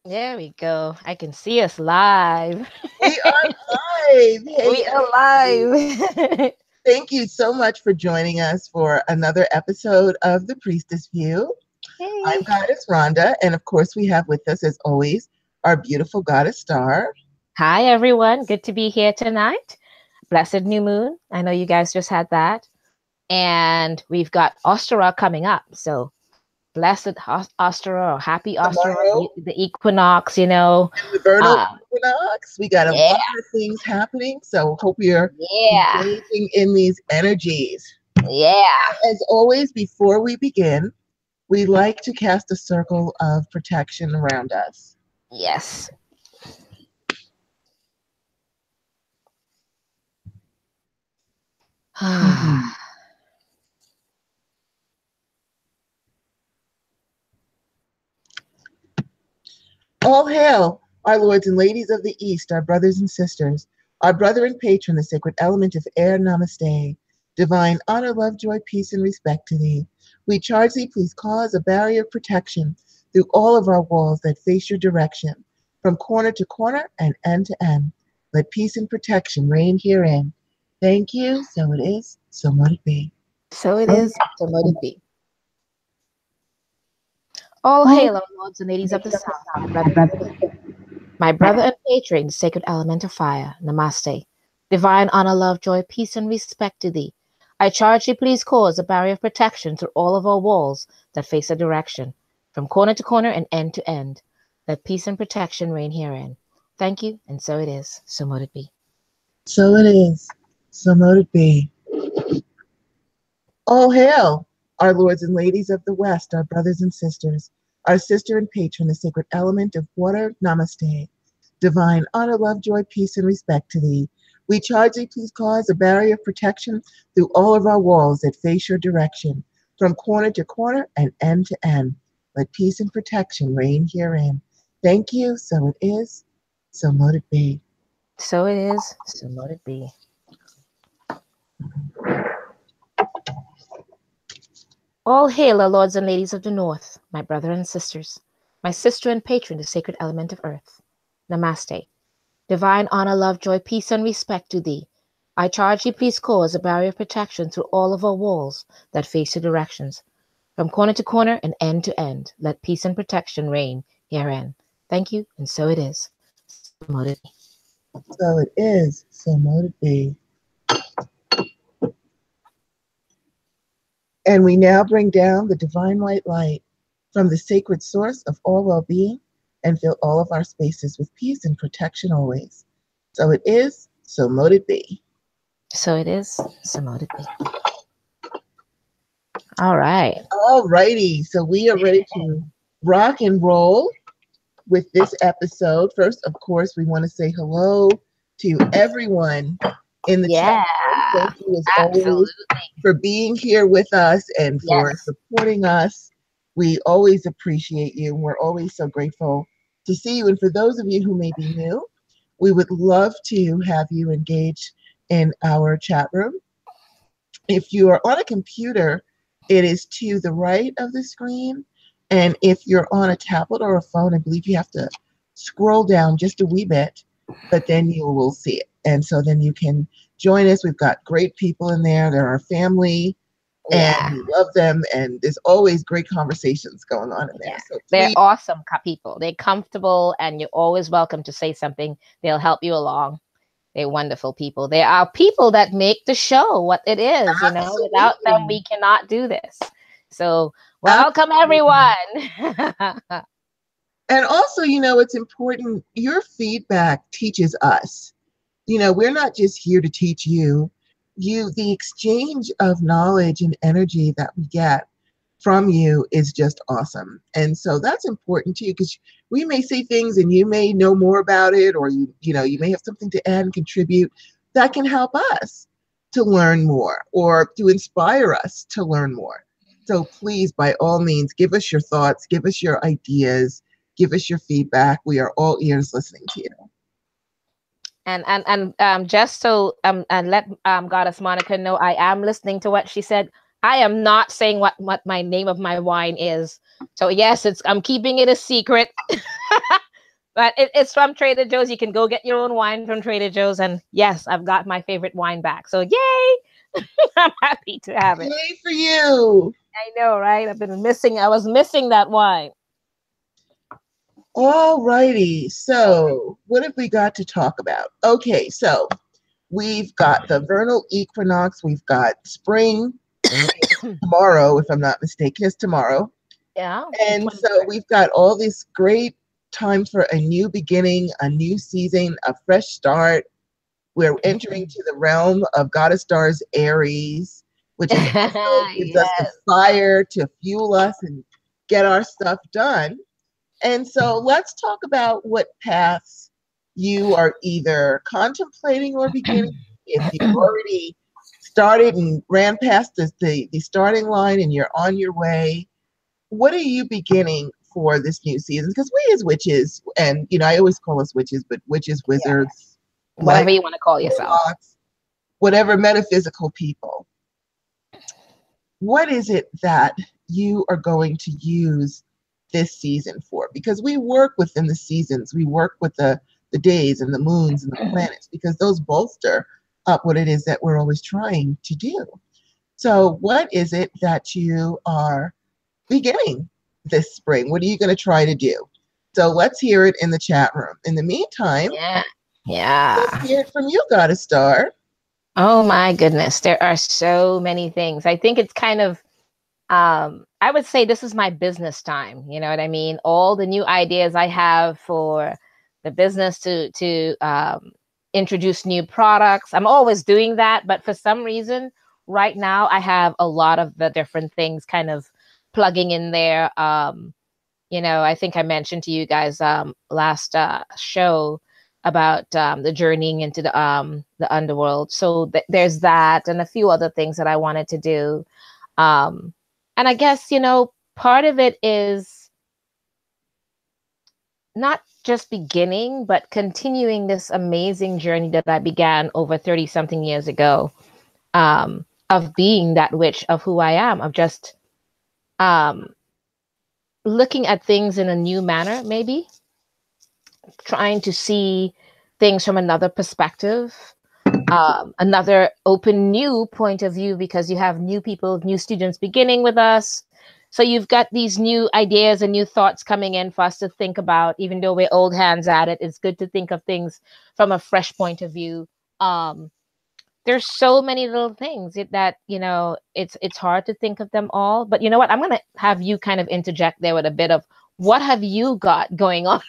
There we go. I can see us live. We are live. Hey, We are everybody. live. Thank you so much for joining us for another episode of the Priestess View. I'm Hey. Goddess Rhonda, and of course, we have with us, as always, our beautiful Goddess Star. Hi, everyone. Good to be here tonight. Blessed new moon. I know you guys just had that. And we've got Ostara coming up. So, blessed Ostara or happy Ostara, Tomorrow, the equinox, you know. and the vernal Uh, equinox. We got a yeah, lot of things happening, so hope you're yeah, engaging in these energies. yeah. As always, before we begin, we like to cast a circle of protection around us. Yes. All hail, our lords and ladies of the East, our brothers and sisters, our brother and patron, the sacred element of air, namaste. Divine honor, love, joy, peace, and respect to thee. We charge thee, please cause a barrier of protection through all of our walls that face your direction, from corner to corner and end to end. Let peace and protection reign herein. Thank you. So it is, so mote it be. So it is. So mote it be. All hail, our lords and ladies of the South, my brother and patron, the sacred element of fire. Namaste. Divine honor, love, joy, peace, and respect to thee. I charge thee, please cause a barrier of protection through all of our walls that face a direction, from corner to corner and end to end. Let peace and protection reign herein. Thank you, and so it is. So mote it be. So it is, so mote it be. All hail, our lords and ladies of the West, our brothers and sisters, our sister and patron, the sacred element of water. Namaste. Divine honor, love, joy, peace, and respect to thee. We charge thee, please cause a barrier of protection through all of our walls that face your direction, from corner to corner and end to end. Let peace and protection reign herein. Thank you. So it is, so mote it be. So it is. So mote it be. All hail, our lords and ladies of the North, my brother and sisters, my sister and patron, the sacred element of earth. Namaste. Divine honor, love, joy, peace, and respect to thee. I charge thee, please cause a barrier of protection through all of our walls that face your directions, from corner to corner and end to end. Let peace and protection reign herein. Thank you, and so it is. So mote it be. So it is, so mote it be. And we now bring down the divine white light from the sacred source of all well-being and fill all of our spaces with peace and protection always. So it is, so mote it be. So it is. So mote it be. All right. All righty. So we are ready to rock and roll with this episode. First, of course, we want to say hello to everyone in the chat room. Thank you, as always, for being here with us and for supporting us. We always appreciate you. We're always so grateful to see you. And for those of you who may be new, we would love to have you engage in our chat room. If you are on a computer, it is to the right of the screen. And if you're on a tablet or a phone, I believe you have to scroll down just a wee bit, but then you will see it. And so then you can join us. We've got great people in there. They're our family, and we love them. And there's always great conversations going on in there. Yeah. So They're awesome people. They're comfortable, and you're always welcome to say something. They'll help you along. They're wonderful people. They are people that make the show what it is. You know, without them, we cannot do this. So welcome, everyone. And also, you know, it's important. Your feedback teaches us. You know, we're not just here to teach you. The exchange of knowledge and energy that we get from you is just awesome. And so that's important too, because we may say things and you may know more about it, or you may have something to add and contribute that can help us to learn more or to inspire us to learn more. So please, by all means, give us your thoughts, give us your ideas, give us your feedback. We are all ears listening to you. And just so and let Goddess Monica know, I am listening to what she said. I am not saying what my name of my wine is. So yes, I'm keeping it a secret. But it's from Trader Joe's. You can go get your own wine from Trader Joe's. And yes, I've got my favorite wine back. So yay! I'm happy to have it. Yay for you. I know, right? I was missing that wine. All righty. So what have we got to talk about? Okay, so we've got the vernal equinox. We've got spring tomorrow, if I'm not mistaken. It's tomorrow. Yeah. And so we've got all this great time for a new beginning, a new season, a fresh start. We're entering to the realm of Goddess Stars Aries, which is also gives us the fire to fuel us and get our stuff done. And so let's talk about what paths you are either contemplating or beginning. If you've already started and ran past the starting line and you're on your way, what are you beginning for this new season? Because we as witches, and I always call us witches, but witches, wizards, whatever you want to call yourself, whatever metaphysical people, what is it that you are going to use this season for? Because we work within the seasons, we work with the days and the moons and the planets, because those bolster up what it is that we're always trying to do. So what is it that you are beginning this spring? What are you going to try to do? So let's hear it in the chat room. In the meantime, let's hear it from you, Goddess Star. Oh my goodness, there are so many things. I think it's kind of I would say this is my business time. You know what I mean? All the new ideas I have for the business to introduce new products. I'm always doing that, but for some reason right now I have a lot of the different things kind of plugging in there. I think I mentioned to you guys last show about the journeying into the underworld. So there's that and a few other things that I wanted to do. And I guess, part of it is not just beginning, but continuing this amazing journey that I began over 30 something years ago, of being that witch of who I am, of just looking at things in a new manner, maybe trying to see things from another perspective, another open new point of view, because you have new people, new students beginning with us. So you've got these new ideas and new thoughts coming in for us to think about. Even though we're old hands at it, it's good to think of things from a fresh point of view. There's so many little things that, it's hard to think of them all. But you know what? I'm going to have you kind of interject there with a bit of what have you got going on?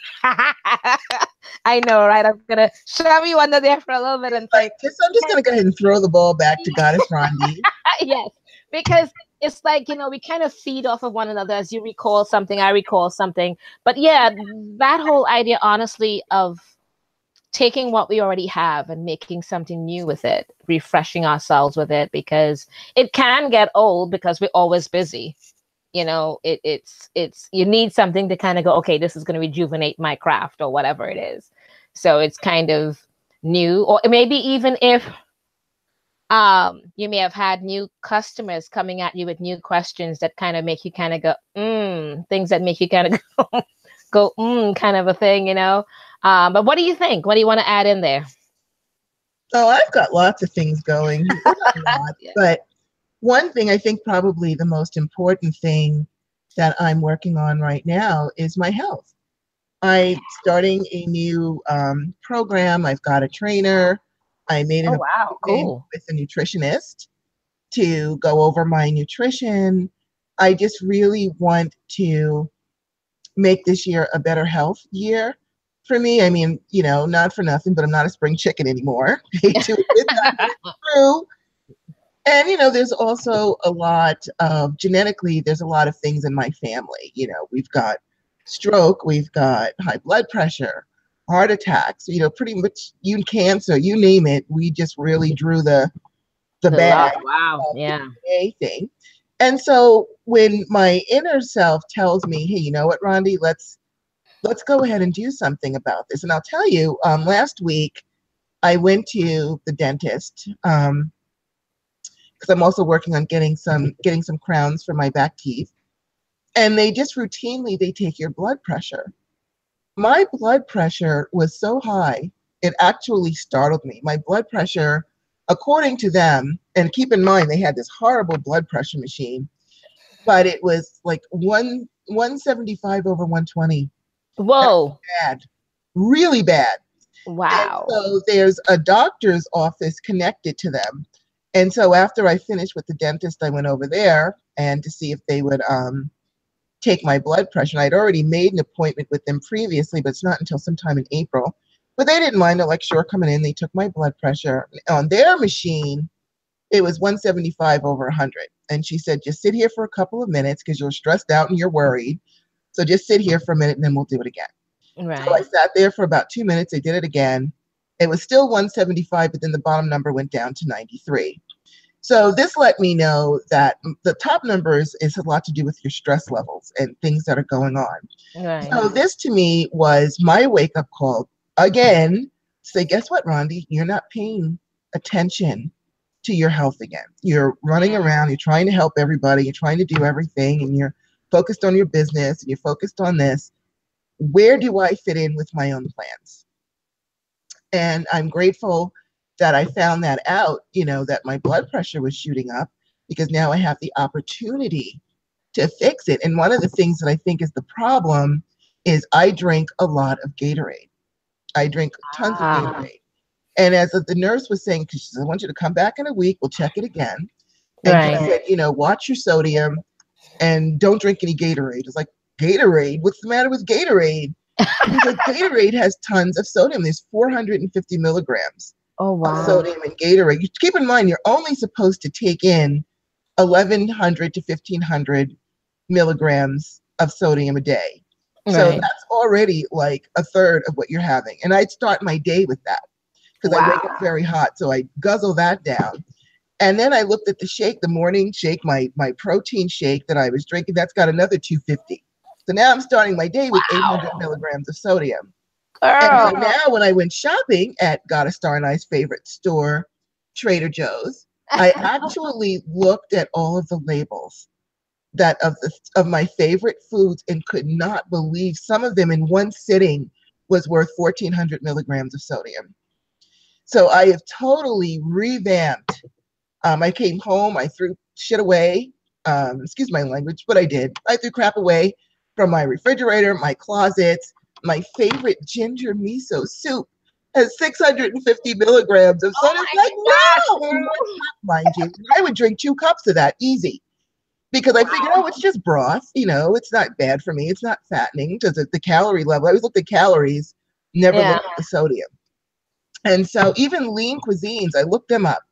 I know, right? I'm going to shove you under there for a little bit. And I'm just going to go ahead and throw the ball back to Goddess Rhonda. Yes, because it's like, we kind of feed off of one another. As you recall something, I recall something. But yeah, that whole idea, honestly, of taking what we already have and making something new with it, refreshing ourselves with it, because it can get old because we're always busy. It's you need something to kind of go, okay, this is going to rejuvenate my craft or whatever it is. So it's kind of new, or maybe even if you may have had new customers coming at you with new questions that kind of make you kind of go, things that make you kind of go, kind of a thing, But what do you think? What do you want to add in there? Oh, I've got lots of things going. Yeah. But one thing, I think probably the most important thing that I'm working on right now is my health. I'm starting a new program. I've got a trainer. I made an appointment with a nutritionist to go over my nutrition. I just really want to make this year a better health year for me. I mean, not for nothing, but I'm not a spring chicken anymore. True. And, there's also a lot of genetically, there's a lot of things in my family. We've got stroke, we've got high blood pressure, heart attacks, pretty much cancer, you name it. We just really drew the bag. Wow. Yeah. Thing. And so when my inner self tells me, hey, you know what, Rhonda, let's go ahead and do something about this. And I'll tell you, last week I went to the dentist, because I'm also working on getting some crowns for my back teeth. And they just routinely, they take your blood pressure. My blood pressure was so high, it actually startled me. My blood pressure, according to them, and keep in mind they had this horrible blood pressure machine, but it was like 175 over 120. That's Whoa. bad, really bad. And Wow. so there's a doctor's office connected to them. And so after I finished with the dentist, I went over there and to see if they would take my blood pressure. And I'd already made an appointment with them previously, but it's not until sometime in April. But they didn't mind. They're like, sure, coming in. They took my blood pressure. On their machine, it was 175 over 100. And she said, just sit here for a couple of minutes because you're stressed out and you're worried. So just sit here for a minute and then we'll do it again. So I Right. sat there for about 2 minutes. They did it again. It was still 175, but then the bottom number went down to 93. So this let me know that the top numbers is a lot to do with your stress levels and things that are going on. Right. So this to me was my wake up call again. Say, guess what, Rhonda? You're not paying attention to your health again. You're running around. You're trying to help everybody. You're trying to do everything, and you're focused on your business. And you're focused on this. Where do I fit in with my own plans? And I'm grateful that I found that out, that my blood pressure was shooting up because now I have the opportunity to fix it. And one of the things that I think is the problem is I drink a lot of Gatorade. I drink tons of Gatorade. And as the nurse was saying, because she said, I want you to come back in a week, we'll check it again. And she said, watch your sodium and don't drink any Gatorade. It's like, Gatorade? What's the matter with Gatorade? Because Gatorade has tons of sodium. There's 450 milligrams of sodium in Gatorade. You keep in mind, you're only supposed to take in 1,100 to 1,500 milligrams of sodium a day. So that's already like a third of what you're having. And I'd start my day with that because I wake up very hot. So I guzzle that down. And then I looked at the shake, the morning shake, my protein shake that I was drinking. That's got another 250. So now I'm starting my day with 800 milligrams of sodium. And so now when I went shopping at Gotta Star and I's favorite store, Trader Joe's, I actually looked at all of the labels that of my favorite foods and could not believe some of them in one sitting was worth 1,400 milligrams of sodium. So I have totally revamped. I came home, I threw shit away. Excuse my language, but I did. I threw crap away from my refrigerator, my closets. My favorite ginger miso soup has 650 milligrams of sodium. Like, no, in one cup, mind you. I would drink 2 cups of that easy because I figured, it's just broth. It's not bad for me. It's not fattening because the calorie level. I always looked at calories, never looked at the sodium. And so even lean cuisines, I looked them up.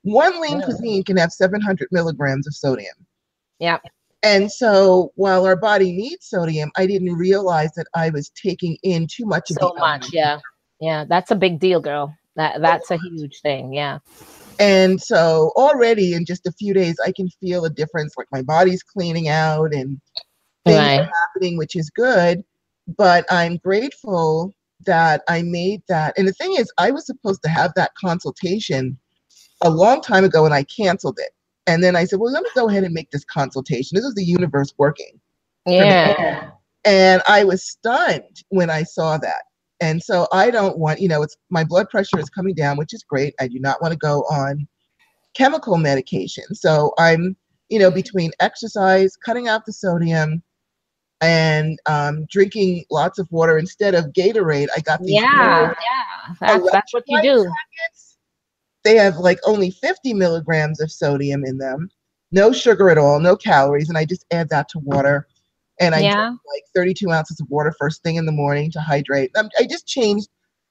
One lean cuisine can have 700 milligrams of sodium. Yeah. And so while our body needs sodium, I didn't realize that I was taking in too much of so much. Yeah. That's a big deal, girl. That's a huge thing. Yeah. And so already in just a few days, I can feel a difference. Like my body's cleaning out and things are happening, which is good. But I'm grateful that I made that. And the thing is, I was supposed to have that consultation a long time ago and I canceled it. And then I said, well, let me go ahead and make this consultation. This is the universe working. Yeah. And I was stunned when I saw that. And so I don't want, it's my blood pressure is coming down, which is great. I do not want to go on chemical medication. So I'm, between exercise, cutting out the sodium, and drinking lots of water instead of Gatorade. I got these That's what you do. Packets. They have like only 50 milligrams of sodium in them, no sugar at all, no calories, and I just add that to water. And I drink like 32 ounces of water first thing in the morning to hydrate. I just changed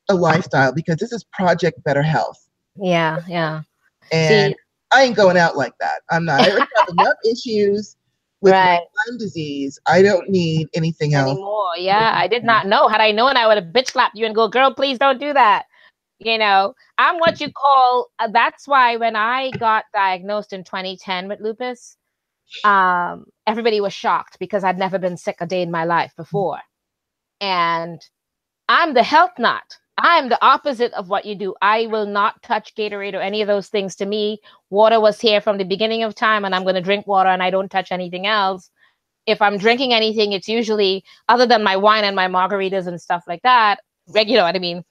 a lifestyle because this is Project Better Health. Yeah. And I ain't going out like that. I'm not. I already have enough issues with Lyme disease. I don't need anything else anymore. Yeah, I did not know. Had I known, I would have bitch slapped you and go, girl, please don't do that. I'm what you call, that's why when I got diagnosed in 2010 with lupus, everybody was shocked because I'd never been sick a day in my life before. And I'm the health nut. I'm the opposite of what you do. I will not touch Gatorade or any of those things. To me, water was here from the beginning of time, and I'm going to drink water and I don't touch anything else. if I'm drinking anything, it's usually, other than my wine and my margaritas and stuff like that, you know what I mean?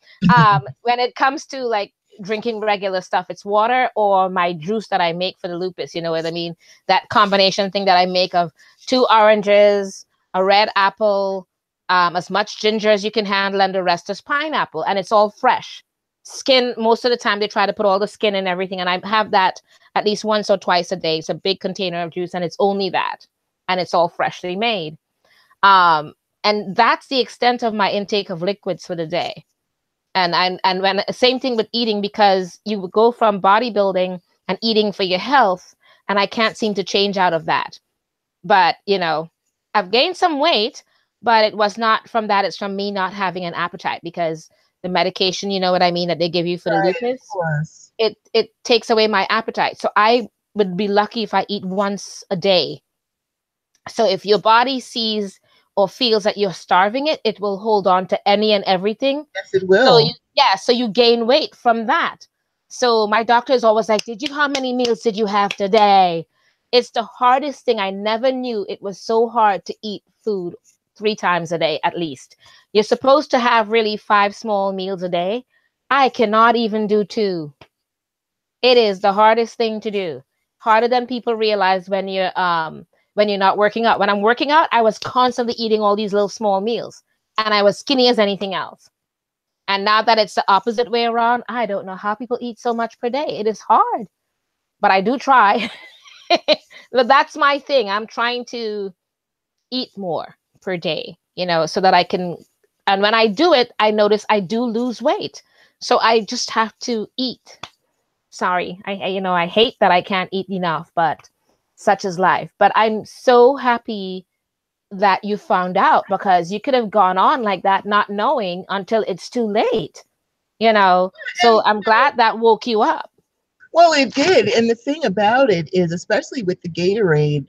When it comes to like drinking regular stuff, it's water or my juice that I make for the lupus, you know what I mean? That combination thing that I make of 2 oranges, a red apple, as much ginger as you can handle, and the rest is pineapple. And it's all fresh. Skin, most of the time they try to put all the skin and everything, and I have that at least once or twice a day. It's a big container of juice, and it's only that, and it's all freshly made. And that's the extent of my intake of liquids for the day. And when same thing with eating, because you would go from bodybuilding and eating for your health, and I can't seem to change out of that. But you know, I've gained some weight, but it was not from that. It's from me not having an appetite, because the medication, you know what I mean, that they give you for the lupus, it takes away my appetite. So I would be lucky if I eat once a day. So if your body sees or feels that you're starving it, it will hold on to any and everything. Yes, it will. So you gain weight from that. So my doctor is always like, how many meals did you have today? It's the hardest thing. I never knew it was so hard to eat food 3 times a day, at least. You're supposed to have really 5 small meals a day. I cannot even do 2. It is the hardest thing to do. Harder than people realize when you're not working out. When I'm working out, I was constantly eating all these little small meals, and I was skinny as anything else. And now that it's the opposite way around, I don't know how people eat so much per day. It is hard, but I do try. But that's my thing. I'm trying to eat more per day, you know, so that I can, and when I do it, I notice I do lose weight. So I just have to eat. Sorry. I hate that I can't eat enough, but such is life. But I'm so happy that you found out, because you could have gone on like that, not knowing until it's too late, you know. So I'm glad that woke you up. Well, it did. And the thing about it is, especially with the Gatorade,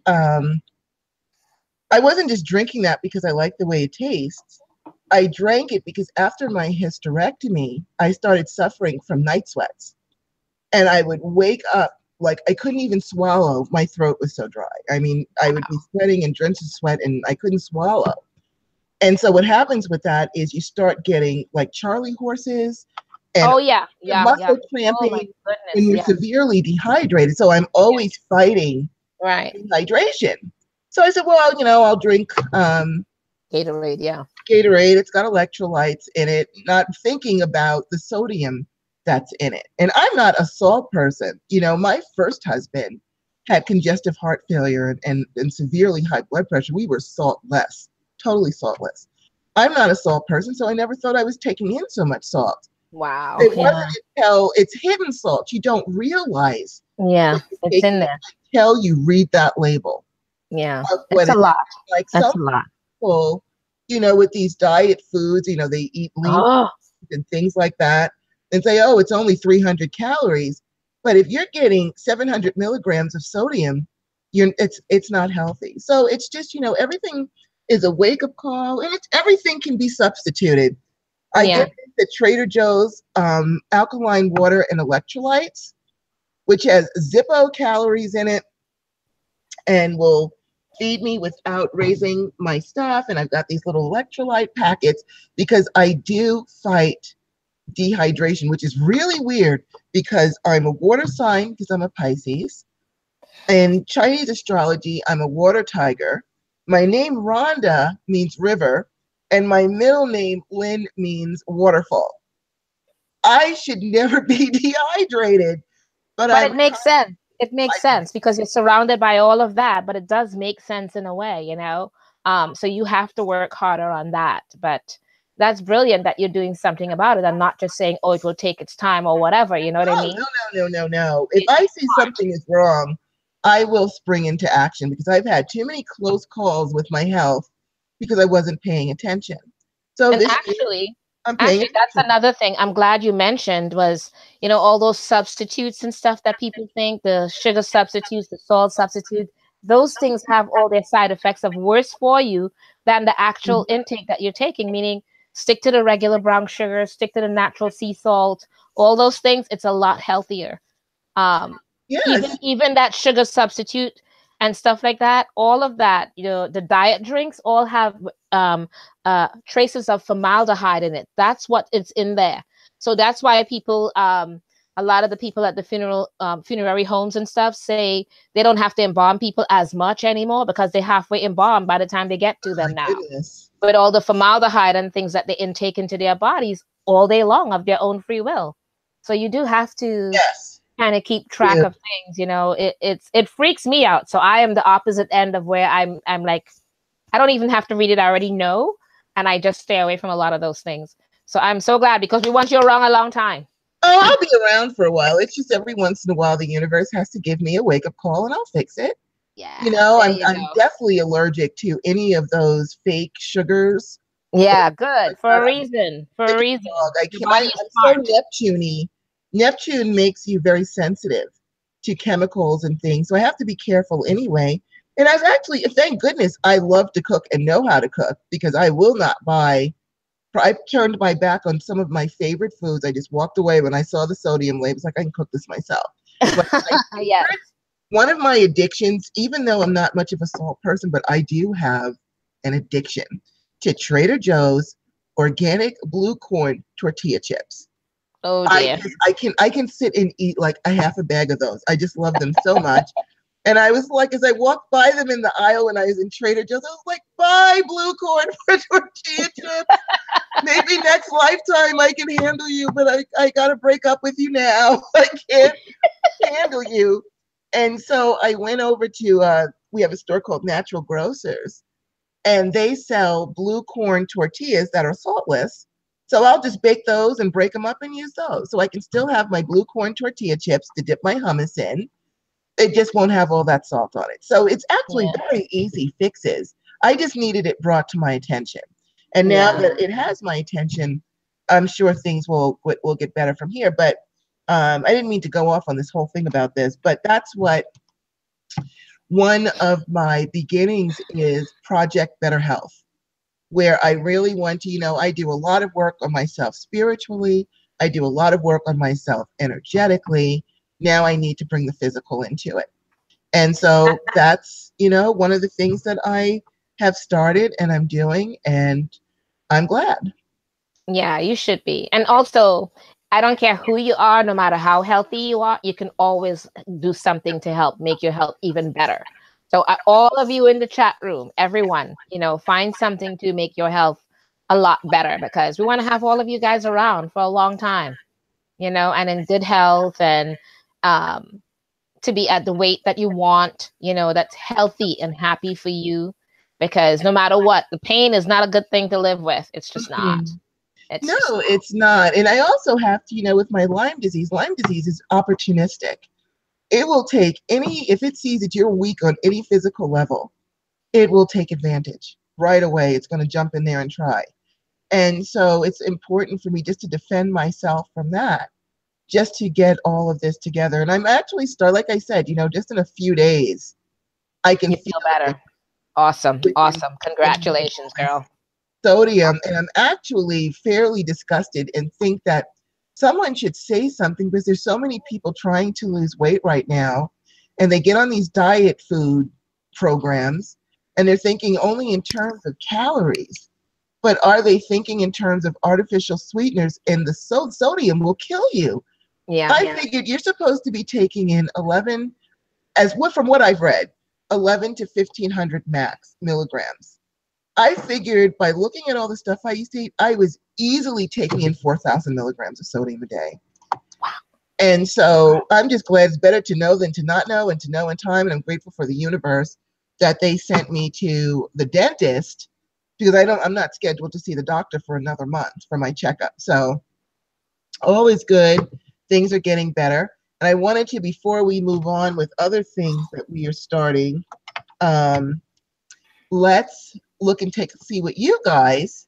I wasn't just drinking that because I like the way it tastes. I drank it because after my hysterectomy, I started suffering from night sweats. And I would wake up like I couldn't even swallow. My throat was so dry. I mean, I would be sweating and drenched in sweat, and I couldn't swallow. And so what happens with that is you start getting like Charlie horses and muscle cramping, and you're severely dehydrated. So I'm always fighting dehydration. So I said, well, I'll drink Gatorade. Gatorade. It's got electrolytes in it, not thinking about the sodium that's in it. And I'm not a salt person. My first husband had congestive heart failure and severely high blood pressure. We were saltless, totally saltless. I'm not a salt person, so I never thought I was taking in so much salt. Wow. It wasn't until it's hidden salt. You don't realize. Yeah, it's in there. Until you read that label. Yeah, it's a lot. Like that's a lot. People, with these diet foods, they eat lean and things like that, and say, oh, it's only 300 calories. But if you're getting 700 milligrams of sodium, it's not healthy. So it's just, everything is a wake-up call, and everything can be substituted. I get the Trader Joe's alkaline water and electrolytes, which has Zippo calories in it and will feed me without raising my stuff. And I've got these little electrolyte packets because I do fight dehydration, which is really weird because I'm a water sign because I'm a Pisces. In Chinese astrology, I'm a water tiger. My name Rhonda means river, and my middle name Lynn means waterfall. I should never be dehydrated, but it makes sense. It makes sense because you're surrounded by all of that, but it does make sense in a way, so you have to work harder on that. But that's brilliant that you're doing something about it and not just saying, oh, it will take its time or whatever. You know what I mean? No. If I see something is wrong, I will spring into action because I've had too many close calls with my health because I wasn't paying attention. So actually, that's another thing I'm glad you mentioned was, all those substitutes and stuff that people think, the sugar substitutes, the salt substitute, those things have all their side effects of worse for you than the actual intake that you're taking, meaning stick to the regular brown sugar, stick to the natural sea salt, all those things. It's a lot healthier. Even that sugar substitute, and stuff like that, all of that, the diet drinks all have traces of formaldehyde in it. That's what it's in there. So that's why people, a lot of the people at the funerary homes and stuff say they don't have to embalm people as much anymore because they're halfway embalmed by the time they get to them now. Goodness. With all the formaldehyde and things that they intake into their bodies all day long of their own free will. So you do have to kind of keep track of things. It freaks me out. So I am the opposite end of where I'm like, I don't even have to read it. I already know. And I just stay away from a lot of those things. So I'm so glad, because we want you around a long time. Oh, I'll be around for a while. It's just every once in a while the universe has to give me a wake-up call and I'll fix it. Yeah. I'm definitely allergic to any of those fake sugars. Yeah, good. For a reason. For a reason. I'm so Neptune-y. Neptune makes you very sensitive to chemicals and things. So I have to be careful anyway. And I've actually, thank goodness, I love to cook and know how to cook, because I will not buy. I've turned my back on some of my favorite foods. I just walked away when I saw the sodium labels. Like, I can cook this myself. Yes. One of my addictions, even though I'm not much of a salt person, but I do have an addiction to Trader Joe's organic blue corn tortilla chips. Oh dear. I can sit and eat like a half a bag of those. I just love them so much. And I was like, as I walked by them in the aisle when I was in Trader Joe's, I was like, buy blue corn for tortilla chips. Maybe next lifetime I can handle you, but I got to break up with you now. I can't handle you. And so I went over to, we have a store called Natural Grocers, and they sell blue corn tortillas that are saltless. So I'll just bake those and break them up and use those. So I can still have my blue corn tortilla chips to dip my hummus in. It just won't have all that salt on it. So it's actually very easy fixes. I just needed it brought to my attention. And now that it has my attention, I'm sure things will get better from here. But I didn't mean to go off on this whole thing about this, but that's what one of my beginnings is, Project Better Health, where I really want to, I do a lot of work on myself spiritually. I do a lot of work on myself energetically. Now I need to bring the physical into it. And so that's, one of the things that I have started and I'm doing, and I'm glad. Yeah, you should be. And also, I don't care who you are, no matter how healthy you are, you can always do something to help make your health even better. So all of you in the chat room, everyone, find something to make your health a lot better, because we want to have all of you guys around for a long time, and in good health, and to be at the weight that you want, that's healthy and happy for you, because no matter what, the pain is not a good thing to live with. It's just not. It's not. And I also have to, with my Lyme disease is opportunistic. It will take if it sees that you're weak on any physical level, it will take advantage right away. It's going to jump in there and try. And so it's important for me just to defend myself from that, just to get all of this together. And I'm actually like I said, just in a few days, I can feel better. Awesome. Congratulations, girl. Sodium. And I'm actually fairly disgusted and think that someone should say something, because there's so many people trying to lose weight right now, and they get on these diet food programs and they're thinking only in terms of calories. But are they thinking in terms of artificial sweeteners? And the sodium will kill you. I figured you're supposed to be taking in 11, from what I've read, 11 to 1,500 max milligrams. I figured by looking at all the stuff I used to eat, I was easily taking in 4,000 milligrams of sodium a day. Wow. And so I'm just glad it's better to know than to not know, and to know in time. And I'm grateful for the universe that they sent me to the dentist, because I'm not scheduled to see the doctor for another month for my checkup. So all is good. Things are getting better. And I wanted to, before we move on with other things that we are starting, let's look and see what you guys,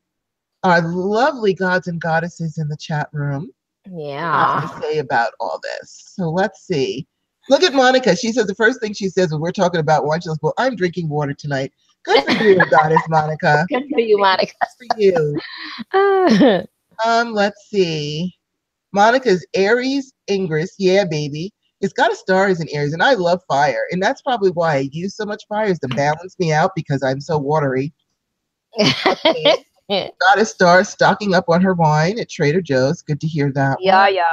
our lovely gods and goddesses in the chat room, have to say about all this. So let's see. Look at Monica. She says the first thing she says when we're talking about wine, she goes, well, I'm drinking water tonight. Good for you, goddess Monica. Good for you, Monica. Good for you. Let's see. Monica's Aries Ingress. Yeah, baby. It's got a star is in Aries, and I love fire. And that's probably why I use so much fire, is to balance me out because I'm so watery. Okay. Got a star stocking up on her wine at Trader Joe's. Good to hear that one. Yeah.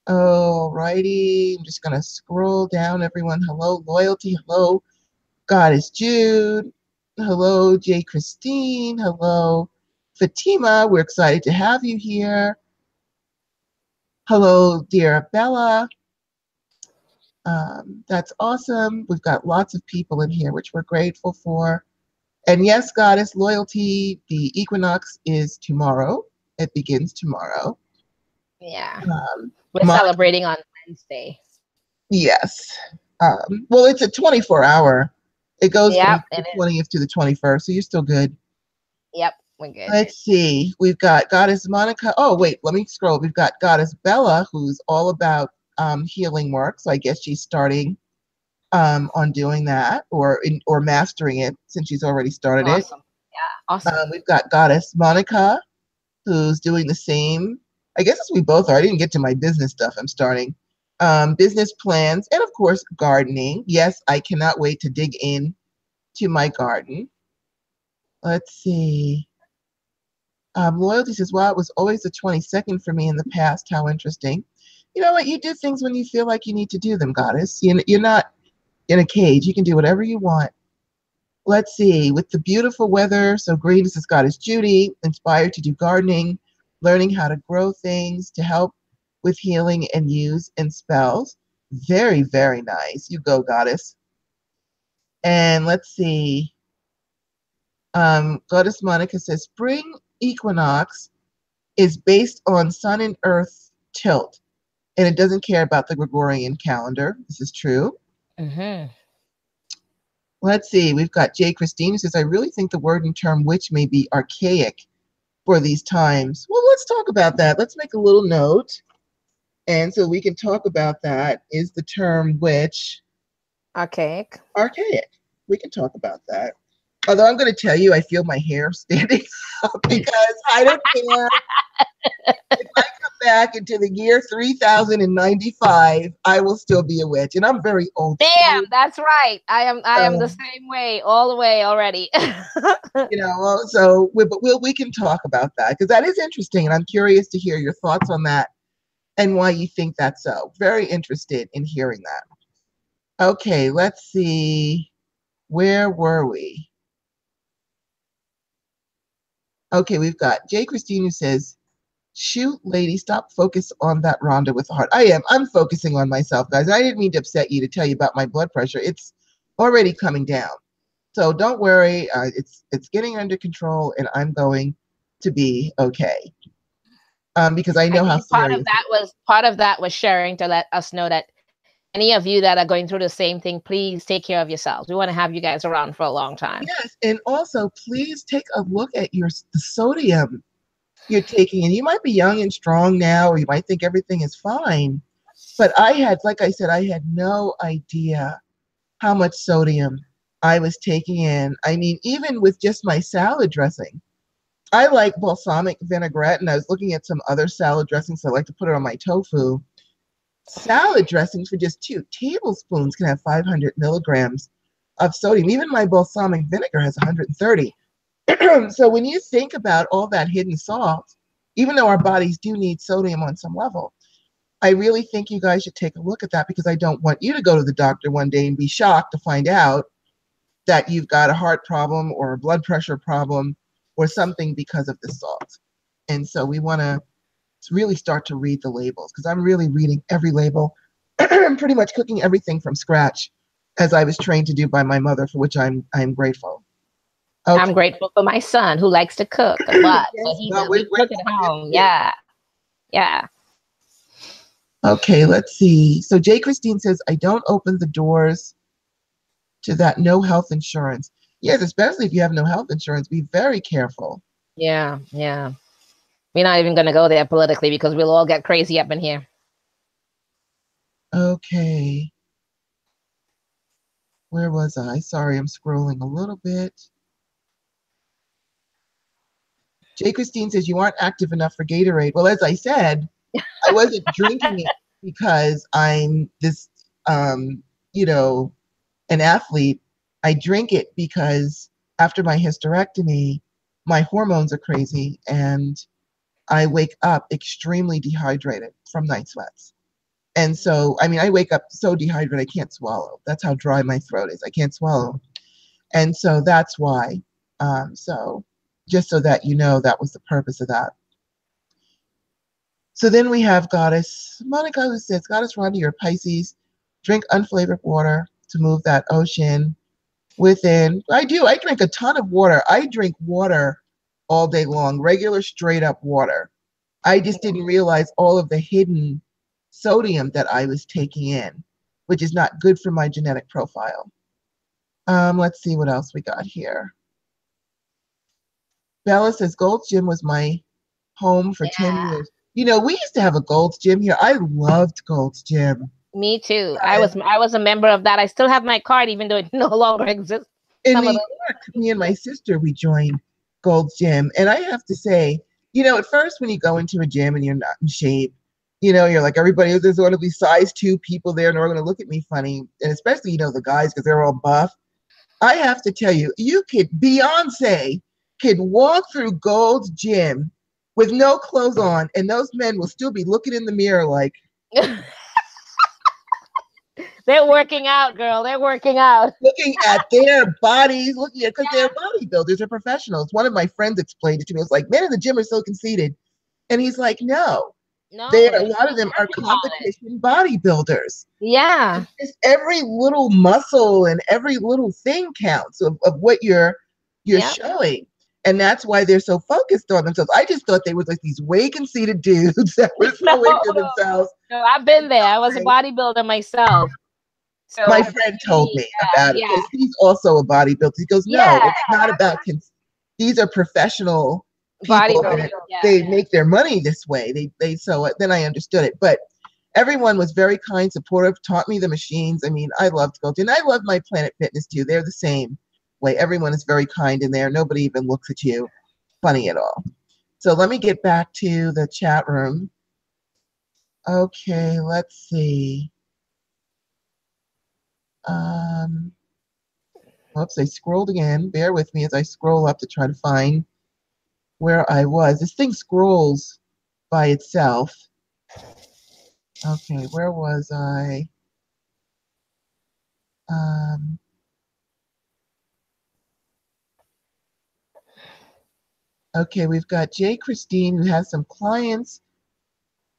All righty. I'm just going to scroll down, everyone. Hello, Loyalty. Hello, Goddess Jude. Hello, J. Christine. Hello, Fatima. We're excited to have you here. Hello, dear Bella. That's awesome. We've got lots of people in here, which we're grateful for. And yes, Goddess Loyalty, the equinox is tomorrow. It begins tomorrow. Yeah. We're celebrating on Wednesday. Yes. Well, it's a 24-hour. It goes from the 20th to the 21st, so you're still good. Yep, we're good. Let's see. We've got Goddess Monica. Oh, wait, let me scroll. We've got Goddess Bella, who's all about healing work. So I guess she's starting on doing that or mastering it since she's already started it. Yeah, awesome. We've got Goddess Monica, who's doing the same. I guess as we both are. I didn't get to my business stuff. I'm starting. Business plans, and of course, gardening. Yes, I cannot wait to dig in to my garden. Let's see. Loyalty says, well, it was always the 22nd for me in the past. How interesting. You know what? You do things when you feel like you need to do them, Goddess. You're not in a cage. You can do whatever you want. Let's see. With the beautiful weather, so green, this is Goddess Judy, inspired to do gardening, learning how to grow things to help with healing and use and spells. Very, very nice. You go, Goddess. And let's see. Goddess Monica says, spring equinox is based on sun and earth tilt, and it doesn't care about the Gregorian calendar. This is true. Mm-hmm. Let's see. We've got J. Christine who says, I really think the word and term witch may be archaic for these times. Well, let's talk about that. Let's make a little note. And so we can talk about that. Is the term witch archaic? Archaic. We can talk about that. Although I'm going to tell you, I feel my hair standing up because I don't care. If I come back into the year 3095, I will still be a witch. And I'm very old. Damn, that's right. I am the same way, all the way already. So we can talk about that because that is interesting. And I'm curious to hear your thoughts on that and why you think that's so. Very interested in hearing that. Okay, let's see. Where were we? Okay, we've got J. Christine who says, shoot, lady, stop focus on that Rhonda with the heart. I'm focusing on myself, guys. I didn't mean to upset you to tell you about my blood pressure. It's already coming down. So don't worry. It's getting under control, and I'm going to be okay. Because I know how serious part of that was sharing to let us know that any of you that are going through the same thing, please take care of yourselves. We want to have you guys around for a long time. Yes, and also please take a look at the sodium you're taking. And you might be young and strong now, or you might think everything is fine. But like I said, I had no idea how much sodium I was taking in. I mean, even with just my salad dressing, I like balsamic vinaigrette, and I was looking at some other salad dressings. So I like to put it on my tofu. Salad dressings for just 2 tablespoons can have 500 milligrams of sodium. Even my balsamic vinegar has 130. So when you think about all that hidden salt, even though our bodies do need sodium on some level, I really think you guys should take a look at that, because I don't want you to go to the doctor one day and be shocked to find out that you've got a heart problem or a blood pressure problem or something because of the salt. And so we want to really start to read the labels, because I'm really reading every label. I'm pretty much cooking everything from scratch, as I was trained to do by my mother, for which I'm grateful. Okay. I'm grateful for my son who likes to cook a lot. Yes, so we cook at home. Yeah. Okay, let's see. So J. Christine says, I don't open the doors to that no health insurance. Yes, especially if you have no health insurance, be very careful. Yeah. We're not even going to go there politically, because we'll all get crazy up in here. Okay. Where was I? Sorry, I'm scrolling a little bit. J. Christine says, you aren't active enough for Gatorade. Well, as I said, I wasn't drinking it because I'm this, you know, an athlete. I drink it because after my hysterectomy, my hormones are crazy and I wake up extremely dehydrated from night sweats. And so, I mean, I wake up so dehydrated I can't swallow. That's how dry my throat is. I can't swallow. And so that's why. So just so that you know, that was the purpose of that. So then we have Goddess Monica, who says, Goddess Rhonda, you're Pisces. Drink unflavored water to move that ocean within. I do. I drink a ton of water. I drink water all day long, regular straight up water. I just didn't realize all of the hidden sodium that I was taking in, which is not good for my genetic profile. Let's see what else we got here. Bella says Gold's Gym was my home for 10 years. You know, we used to have a Gold's Gym here. I loved Gold's Gym. Me too. I was a member of that. I still have my card, even though it no longer exists. In New York, me and my sister, we joined Gold's Gym. And I have to say, you know, at first when you go into a gym and you're not in shape, you know, you're like, everybody, there's going to be size 2 people there and they're going to look at me funny. And especially, you know, the guys, because they're all buff. I have to tell you, Beyonce could walk through Gold's Gym with no clothes on, and those men will still be looking in the mirror like, they're working out, girl. They're working out. Looking at their bodies, because they're bodybuilders, they're professionals. One of my friends explained it to me. I was like, men in the gym are so conceited. And he's like, no. A lot of them are competition bodybuilders. Yeah. Just every little muscle and every little thing counts of what you're showing. And that's why they're so focused on themselves. I just thought they were like these way conceited dudes that were so into themselves. No, I've been there. I was a bodybuilder myself. So my friend told me about it because he's also a bodybuilder. He goes, no, it's not about these are professional people. They make their money this way. So then I understood it. But everyone was very kind, supportive, taught me the machines. I mean, I loved Gold, and I love my Planet Fitness too. They're the same way. Everyone is very kind in there. Nobody even looks at you funny at all. So let me get back to the chat room. Okay, let's see. Whoops, I scrolled again. Bear with me as I scroll up to try to find where I was. This thing scrolls by itself. Okay, where was I? Okay, we've got Jay Christine, who has some clients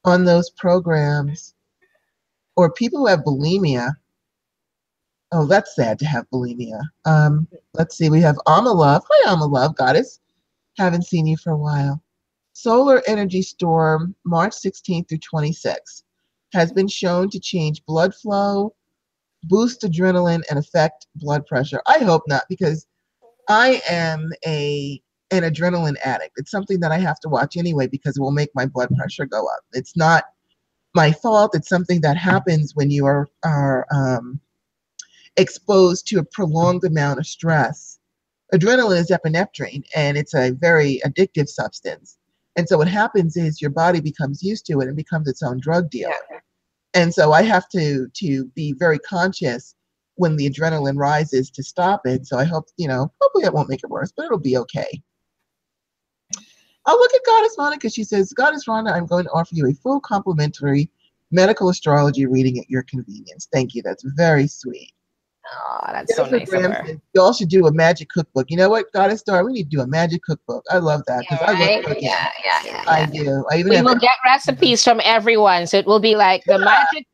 on those programs, or people who have bulimia. Oh, that's sad to have bulimia. Let's see, we have Ama Love. Hi, Ama Love, goddess. Haven't seen you for a while. Solar energy storm, March 16th through 26th, has been shown to change blood flow, boost adrenaline, and affect blood pressure. I hope not, because I am an adrenaline addict. It's something that I have to watch anyway because it will make my blood pressure go up. It's not my fault. It's something that happens when you are exposed to a prolonged amount of stress. Adrenaline is epinephrine, and it's a very addictive substance. And so what happens is your body becomes used to it and becomes its own drug dealer. Yeah. And so I have to be very conscious when the adrenaline rises to stop it. So I hope, hopefully that won't make it worse, but it'll be okay. Oh, look at Goddess Monica. She says, Goddess Rhonda, I'm going to offer you a full complimentary medical astrology reading at your convenience. Thank you. That's very sweet. Oh, that's so nice of her. Y'all should do a magic cookbook. You know what, Goddess Star? We need to do a magic cookbook. I love that because I love cooking. Yeah. I do. We will get recipes from everyone, so it will be like the magic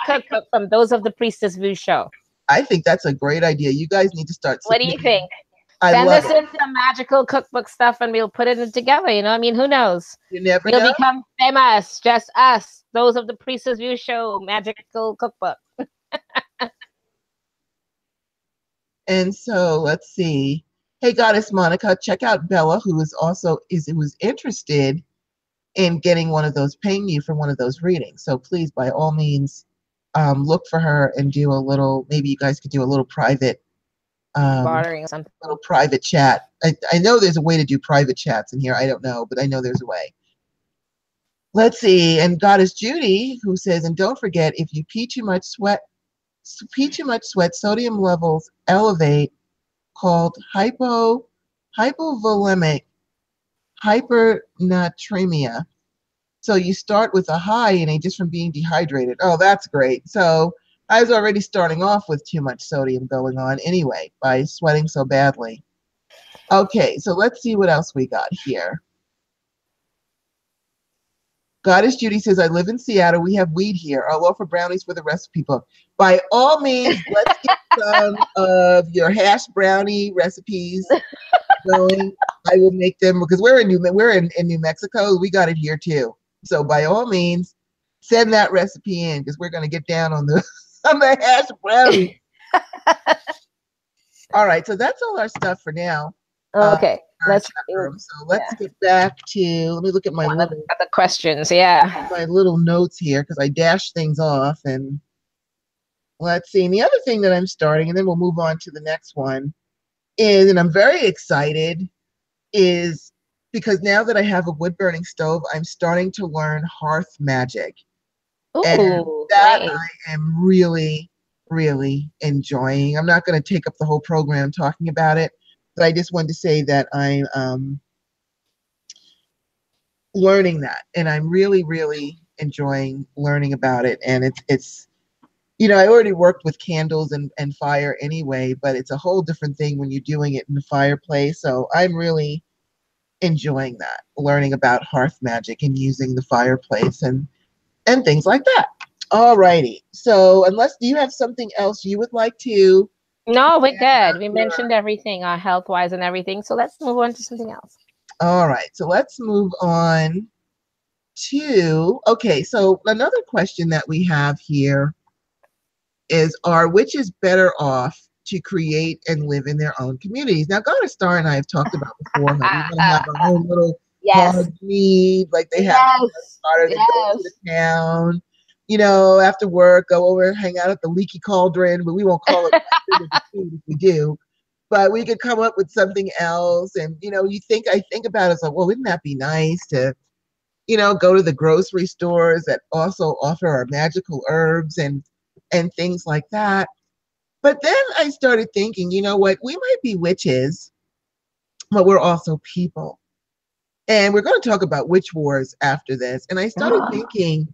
cookbook from those of the Priestess View show. I think that's a great idea. You guys need to start. What do you think? Send us in some magical cookbook stuff, and we'll put it together. I mean, who knows? You never know. We'll become famous, just us, those of the Priestess View show magical cookbook. And so let's see. Hey, Goddess Monica, check out Bella, who was interested in getting one of those, paying you for one of those readings. So please, by all means, look for her and do a little. Maybe you guys could do a little private, bartering or something. Little private chat. I know there's a way to do private chats in here. I don't know, but I know there's a way. Let's see. And Goddess Judy, who says, and don't forget, if you pee too much sweat, sodium levels elevate, called hypovolemic hypernatremia. So you start with a high and just from being dehydrated. Oh, that's great. So I was already starting off with too much sodium going on anyway by sweating so badly. Okay, so let's see what else we got here. Goddess Judy says, I live in Seattle. We have weed here. I'll offer brownies for the recipe book. By all means, let's get some of your hash brownie recipes going. I will make them because we're in New Mexico. We got it here too. So by all means, send that recipe in because we're going to get down on the on the hash brownie. All right, so that's all our stuff for now. Okay, let's get back to. Let me look at my the questions. Yeah, my little notes here because I dashed things off. And let's see. And the other thing that I'm starting, and then we'll move on to the next one, is, and I'm very excited, is because now that I have a wood burning stove, I'm starting to learn hearth magic. Ooh, and that nice. I am really, really enjoying. I'm not going to take up the whole program talking about it, but I just wanted to say that I'm learning that, and I'm really, really enjoying learning about it. And it's you know, I already worked with candles and fire anyway, but it's a whole different thing when you're doing it in the fireplace. So I'm really enjoying that, learning about hearth magic and using the fireplace and things like that. All righty. So do you have something else you would like to? No, we're good. We mentioned everything, health-wise and everything. So let's move on to something else. All right. So let's move on to, okay, so another question that we have here is, are witches better off to create and live in their own communities? Now, Goddess Star and I have talked about before how we want to have our own little hard mead, like they have started to go to the town, you know, after work, go over, hang out at the leaky cauldron, but we won't call it food if we do. But we could come up with something else. And, you know, I think about it as like, well, wouldn't that be nice to, you know, go to the grocery stores that also offer our magical herbs and things like that. But then I started thinking, you know what, we might be witches, but we're also people. And we're going to talk about witch wars after this. And I started thinking,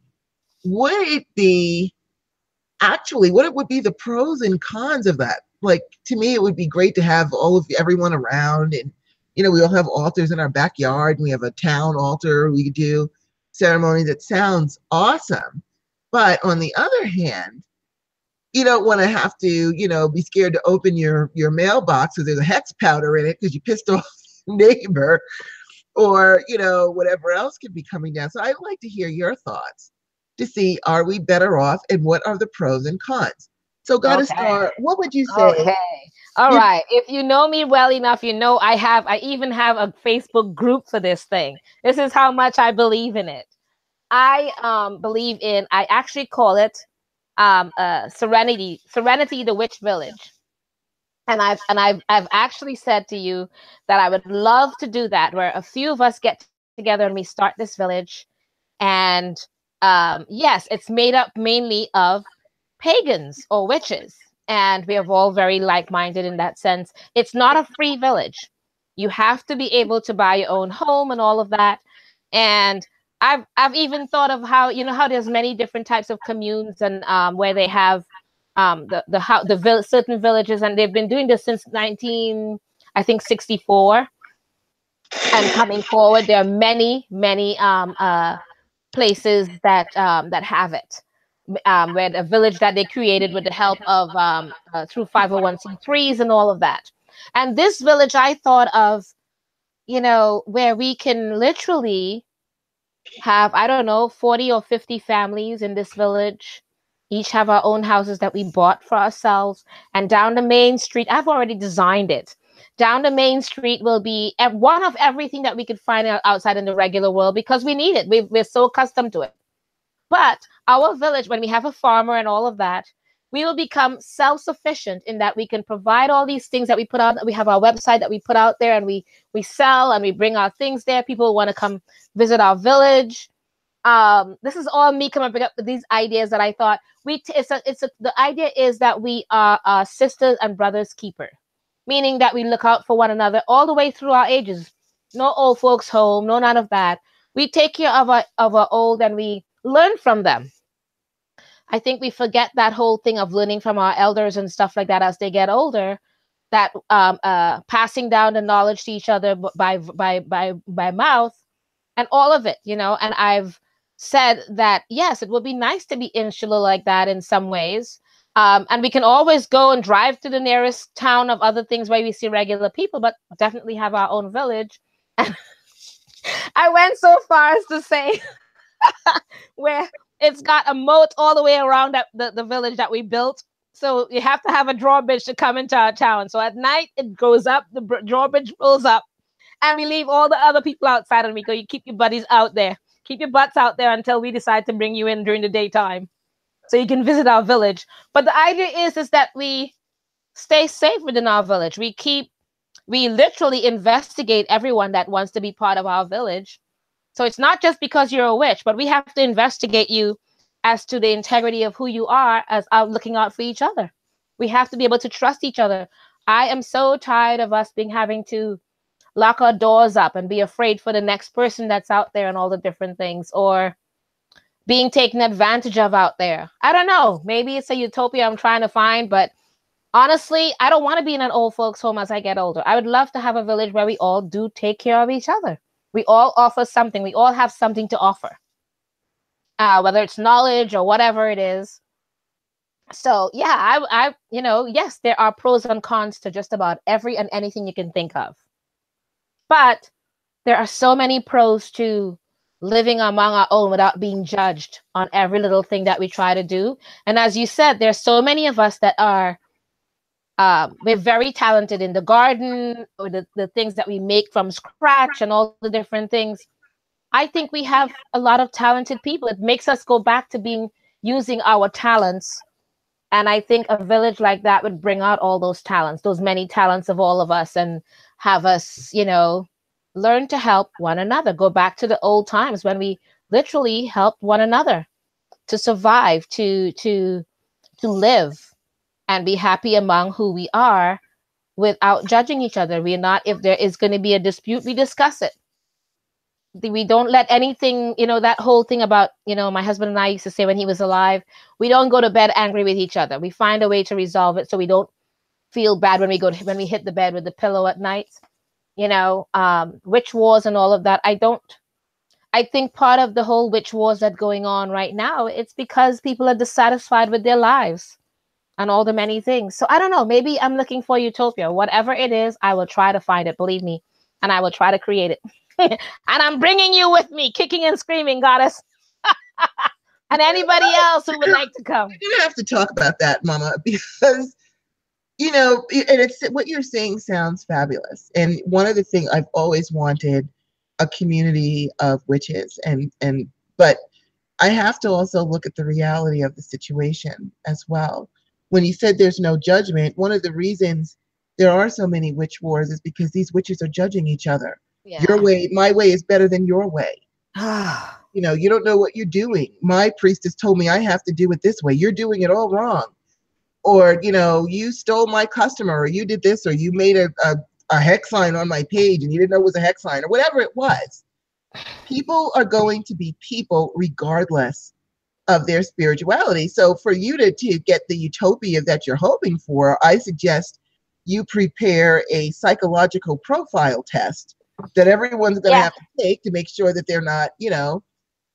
what it would be the pros and cons of that? Like, to me, it would be great to have everyone around, and, you know, we all have altars in our backyard, and we have a town altar. We could do ceremonies. That sounds awesome. But on the other hand, you don't want to have to, you know, be scared to open your mailbox because there's a hex powder in it because you pissed off the neighbor, or, you know, whatever else could be coming down. So I'd like to hear your thoughts to see, are we better off and what are the pros and cons? So Goddess Star, what would you say? Okay. All right. If you know me well enough, you know I even have a Facebook group for this thing. This is how much I believe in it. I actually call it Serenity the Witch Village. And I've actually said to you that I would love to do that, where a few of us get together and we start this village. And yes, it's made up mainly of pagans or witches, and we are all very like-minded in that sense. It's not a free village. You have to be able to buy your own home and all of that. And I've even thought of how, you know, how there's many different types of communes, and where they have certain villages, and they've been doing this since 1964 and coming forward. There are many places that have it, where the village that they created with the help of through 501c3s and all of that. And this village I thought of, you know, where we can literally have, I don't know, 40 or 50 families in this village, each have our own houses that we bought for ourselves. And down the main street, I've already designed it. Down the main street will be one of everything that we could find outside in the regular world, because we need it. We're so accustomed to it. But our village, when we have a farmer and all of that, we will become self-sufficient in that we can provide all these things that we put out. We have our website that we put out there, and we sell and we bring our things there. People want to come visit our village. this is all me coming up with these ideas that I thought the idea is that we are sisters and brothers keeper, meaning that we look out for one another all the way through our ages. No old folks home, no none of that. We take care of our old and we learn from them. I think we forget that whole thing of learning from our elders and stuff like that as they get older. That passing down the knowledge to each other by mouth and all of it, you know. And I've said that yes, it would be nice to be insular like that in some ways. And we can always go and drive to the nearest town of other things where we see regular people, but definitely have our own village. And I went so far as to say where it's got a moat all the way around the village that we built. So you have to have a drawbridge to come into our town. So at night it goes up, the drawbridge pulls up, and we leave all the other people outside, and we go, you keep your buddies out there. Keep your butts out there until we decide to bring you in during the daytime so you can visit our village. But the idea is that we stay safe within our village. We literally investigate everyone that wants to be part of our village. So it's not just because you're a witch, but we have to investigate you as to the integrity of who you are as out looking out for each other. We have to be able to trust each other. I am so tired of us having to lock our doors up and be afraid for the next person that's out there and all the different things, or being taken advantage of out there. I don't know. Maybe it's a utopia I'm trying to find, but honestly, I don't want to be in an old folks home as I get older. I would love to have a village where we all do take care of each other. We all offer something. We all have something to offer, whether it's knowledge or whatever it is. So yeah, I yes, there are pros and cons to just about every and anything you can think of. But there are so many pros to living among our own without being judged on every little thing that we try to do. And as you said, there's so many of us that are we're very talented in the garden, or the things that we make from scratch and all the different things. I think we have a lot of talented people. It makes us go back to using our talents. And I think a village like that would bring out all those talents, those many talents of all of us, and have us, learn to help one another. Go back to the old times when we literally helped one another to survive, to live, and be happy among who we are without judging each other. We're not, if there is going to be a dispute, we discuss it. We don't let anything, that whole thing about, my husband and I used to say when he was alive, we don't go to bed angry with each other. We find a way to resolve it so we don't feel bad when we hit the bed with the pillow at night. Witch wars and all of that. I think part of the whole witch wars that going on right now, it's because people are dissatisfied with their lives and all the many things. So I don't know, maybe I'm looking for utopia. Whatever it is, I will try to find it, believe me, and I will try to create it. And I'm bringing you with me, kicking and screaming, goddess. And anybody else who would like to come. We're going to have to talk about that, Mama, because, and it's what you're saying sounds fabulous. And one of the things I've always wanted a community of witches, but I have to also look at the reality of the situation as well. When you said there's no judgment, one of the reasons there are so many witch wars is because these witches are judging each other. Yeah. Your way, my way is better than your way. You don't know what you're doing. My priestess told me I have to do it this way. You're doing it all wrong. Or, you stole my customer, or you did this, or you made a hex sign on my page and you didn't know it was a hex sign, or whatever it was. People are going to be people regardless of their spirituality. So for you to get the utopia that you're hoping for, I suggest you prepare a psychological profile test that everyone's going to have to take to make sure that they're not,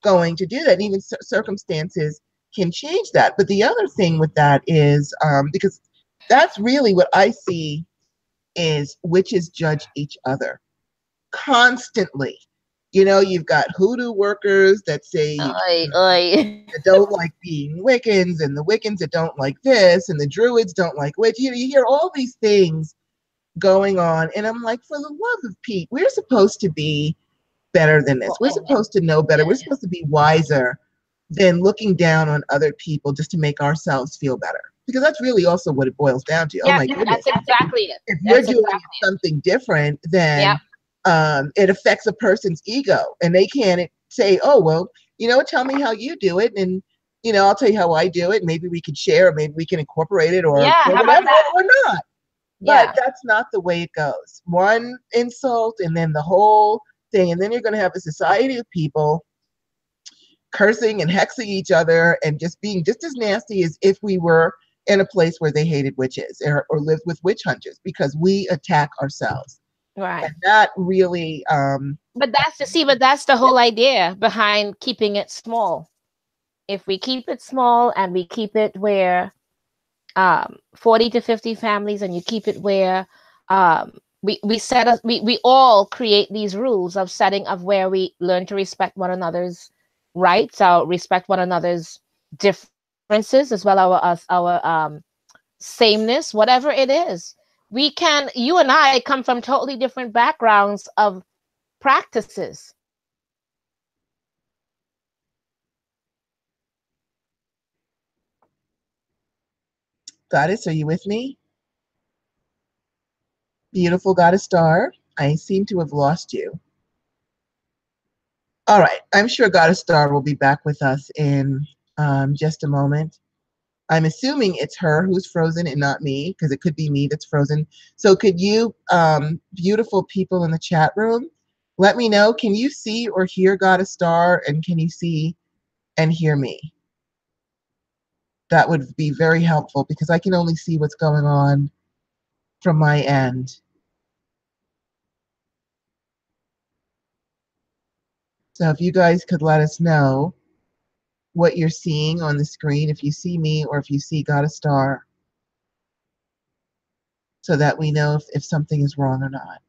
going to do that. And even circumstances can change that. But the other thing with that is, because that's really what I see is witches judge each other constantly. You've got hoodoo workers that say that don't like being Wiccans, and the Wiccans that don't like this, and the Druids don't like witch. You hear all these things going on, and I'm like, for the love of Pete, we're supposed to be better than this. We're supposed to know better. We're supposed to be wiser than looking down on other people just to make ourselves feel better. Because that's really also what it boils down to. Yeah, oh my goodness. That's exactly it. If you're doing something different, then it affects a person's ego, and they can't say, oh, well, tell me how you do it, and I'll tell you how I do it. Maybe we could share, or maybe we can incorporate it, or Yeah, how about whatever, that? or not. But Yeah. that's not the way it goes. One insult and then the whole thing, and then you're going to have a society of people cursing and hexing each other and just being just as nasty as if we were in a place where they hated witches, or lived with witch hunters, because we attack ourselves. Right. And that really But that's the whole idea behind keeping it small. If we keep it small and we keep it where 40 to 50 families, and you keep it where we all create these rules of setting of where we learn to respect one another's rights, respect one another's differences, as well our sameness, whatever it is. You and I come from totally different backgrounds of practices. Goddess, are you with me? Beautiful Goddess Star. I seem to have lost you. All right. I'm sure Goddess Star will be back with us in just a moment. I'm assuming it's her who's frozen and not me, because it could be me that's frozen. So could you, beautiful people in the chat room, let me know, can you see or hear Goddess Star, and can you see and hear me? That would be very helpful, because I can only see what's going on from my end. So if you guys could let us know what you're seeing on the screen, if you see me or if you see Goddess Star, so that we know if something is wrong or not.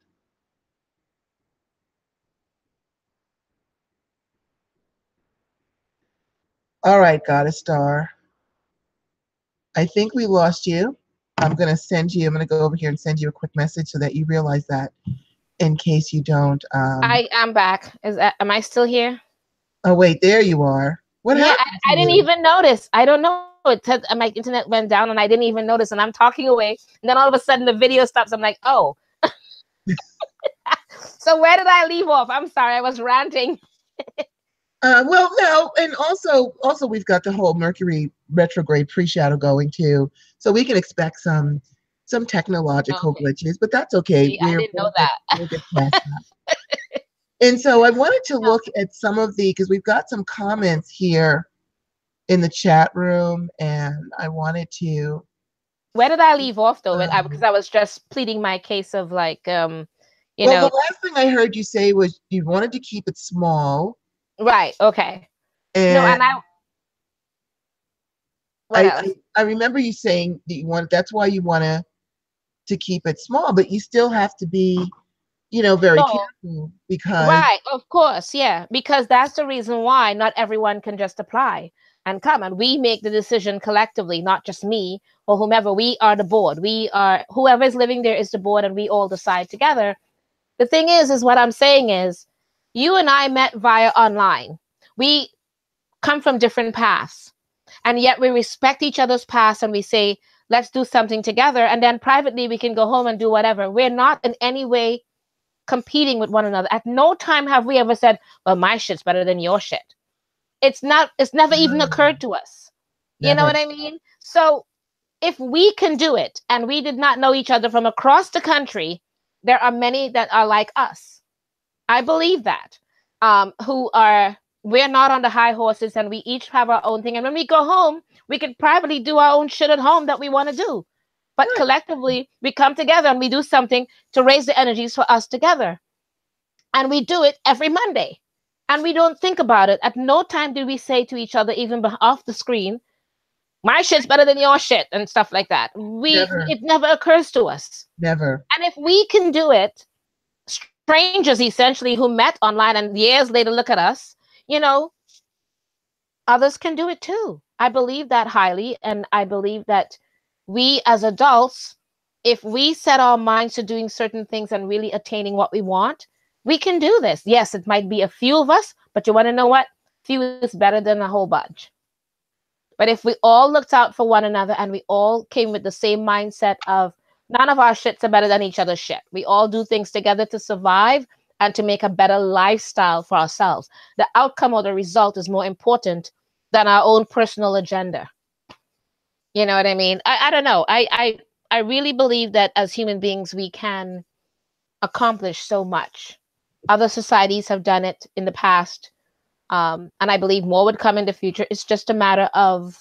All right, Goddess Star. I think we lost you. I'm going to go over here and send you a quick message so that you realize that, in case you don't. I am back. Am I still here? Oh, wait, there you are. What Yeah, happened I didn't you? even notice. I don't know. It said my internet went down and I didn't even notice. And I'm talking away. And then all of a sudden the video stops. I'm like, oh. So where did I leave off? I'm sorry. I was ranting. Well, no, and also we've got the whole Mercury retrograde pre-shadow going too, so we can expect some technological glitches, but that's okay. See, I didn't know that. We'll get past that. And so I wanted to look at some of because we've got some comments here in the chat room, and I wanted to. Where did I leave off though? Because I was just pleading my case of like, well, the last thing I heard you say was you wanted to keep it small. Right. Okay. And no, and I remember you saying that that's why you want to keep it small, but you still have to be, very careful, because right, of course, yeah, because that's the reason why not everyone can just apply and come, and we make the decision collectively, not just me or whomever. We are the board. Whoever is living there is the board, and we all decide together. The thing is what I'm saying is, you and I met via online. We come from different paths, and yet we respect each other's paths, and we say, let's do something together, and then privately we can go home and do whatever. We're not in any way competing with one another. At no time have we ever said, well, my shit's better than your shit. It's never even occurred to us. Never. You know what I mean? So if we can do it, and we did not know each other from across the country, there are many that are like us. I believe that. We're not on the high horses, and we each have our own thing. And when we go home, we can privately do our own shit at home that we want to do. But collectively, we come together and we do something to raise the energies for us together. And we do it every Monday. And we don't think about it. At no time do we say to each other, even off the screen, my shit's better than your shit, and stuff like that. It never occurs to us. Never. And if we can do it, strangers essentially who met online and years later look at us, others can do it too. I believe that highly. And I believe that we as adults, if we set our minds to doing certain things and really attaining what we want, we can do this. Yes, it might be a few of us, but you want to know what? Few is better than a whole bunch. But if we all looked out for one another and we all came with the same mindset of none of our shits are better than each other's shit. We all do things together to survive and to make a better lifestyle for ourselves. The outcome or the result is more important than our own personal agenda. You know what I mean? I don't know. I really believe that as human beings, we can accomplish so much. Other societies have done it in the past. And I believe more would come in the future. It's just a matter of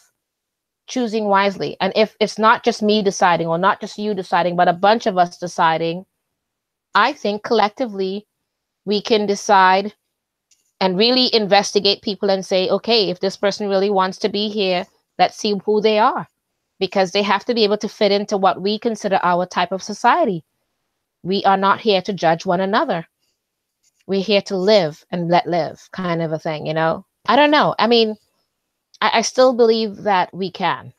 choosing wisely. And if it's not just me deciding or not just you deciding, but a bunch of us deciding, I think collectively we can decide and really investigate people and say, okay, if this person really wants to be here, let's see who they are, because they have to be able to fit into what we consider our type of society. We are not here to judge one another. We're here to live and let live, kind of a thing, you know? I don't know. I mean, I still believe that we can.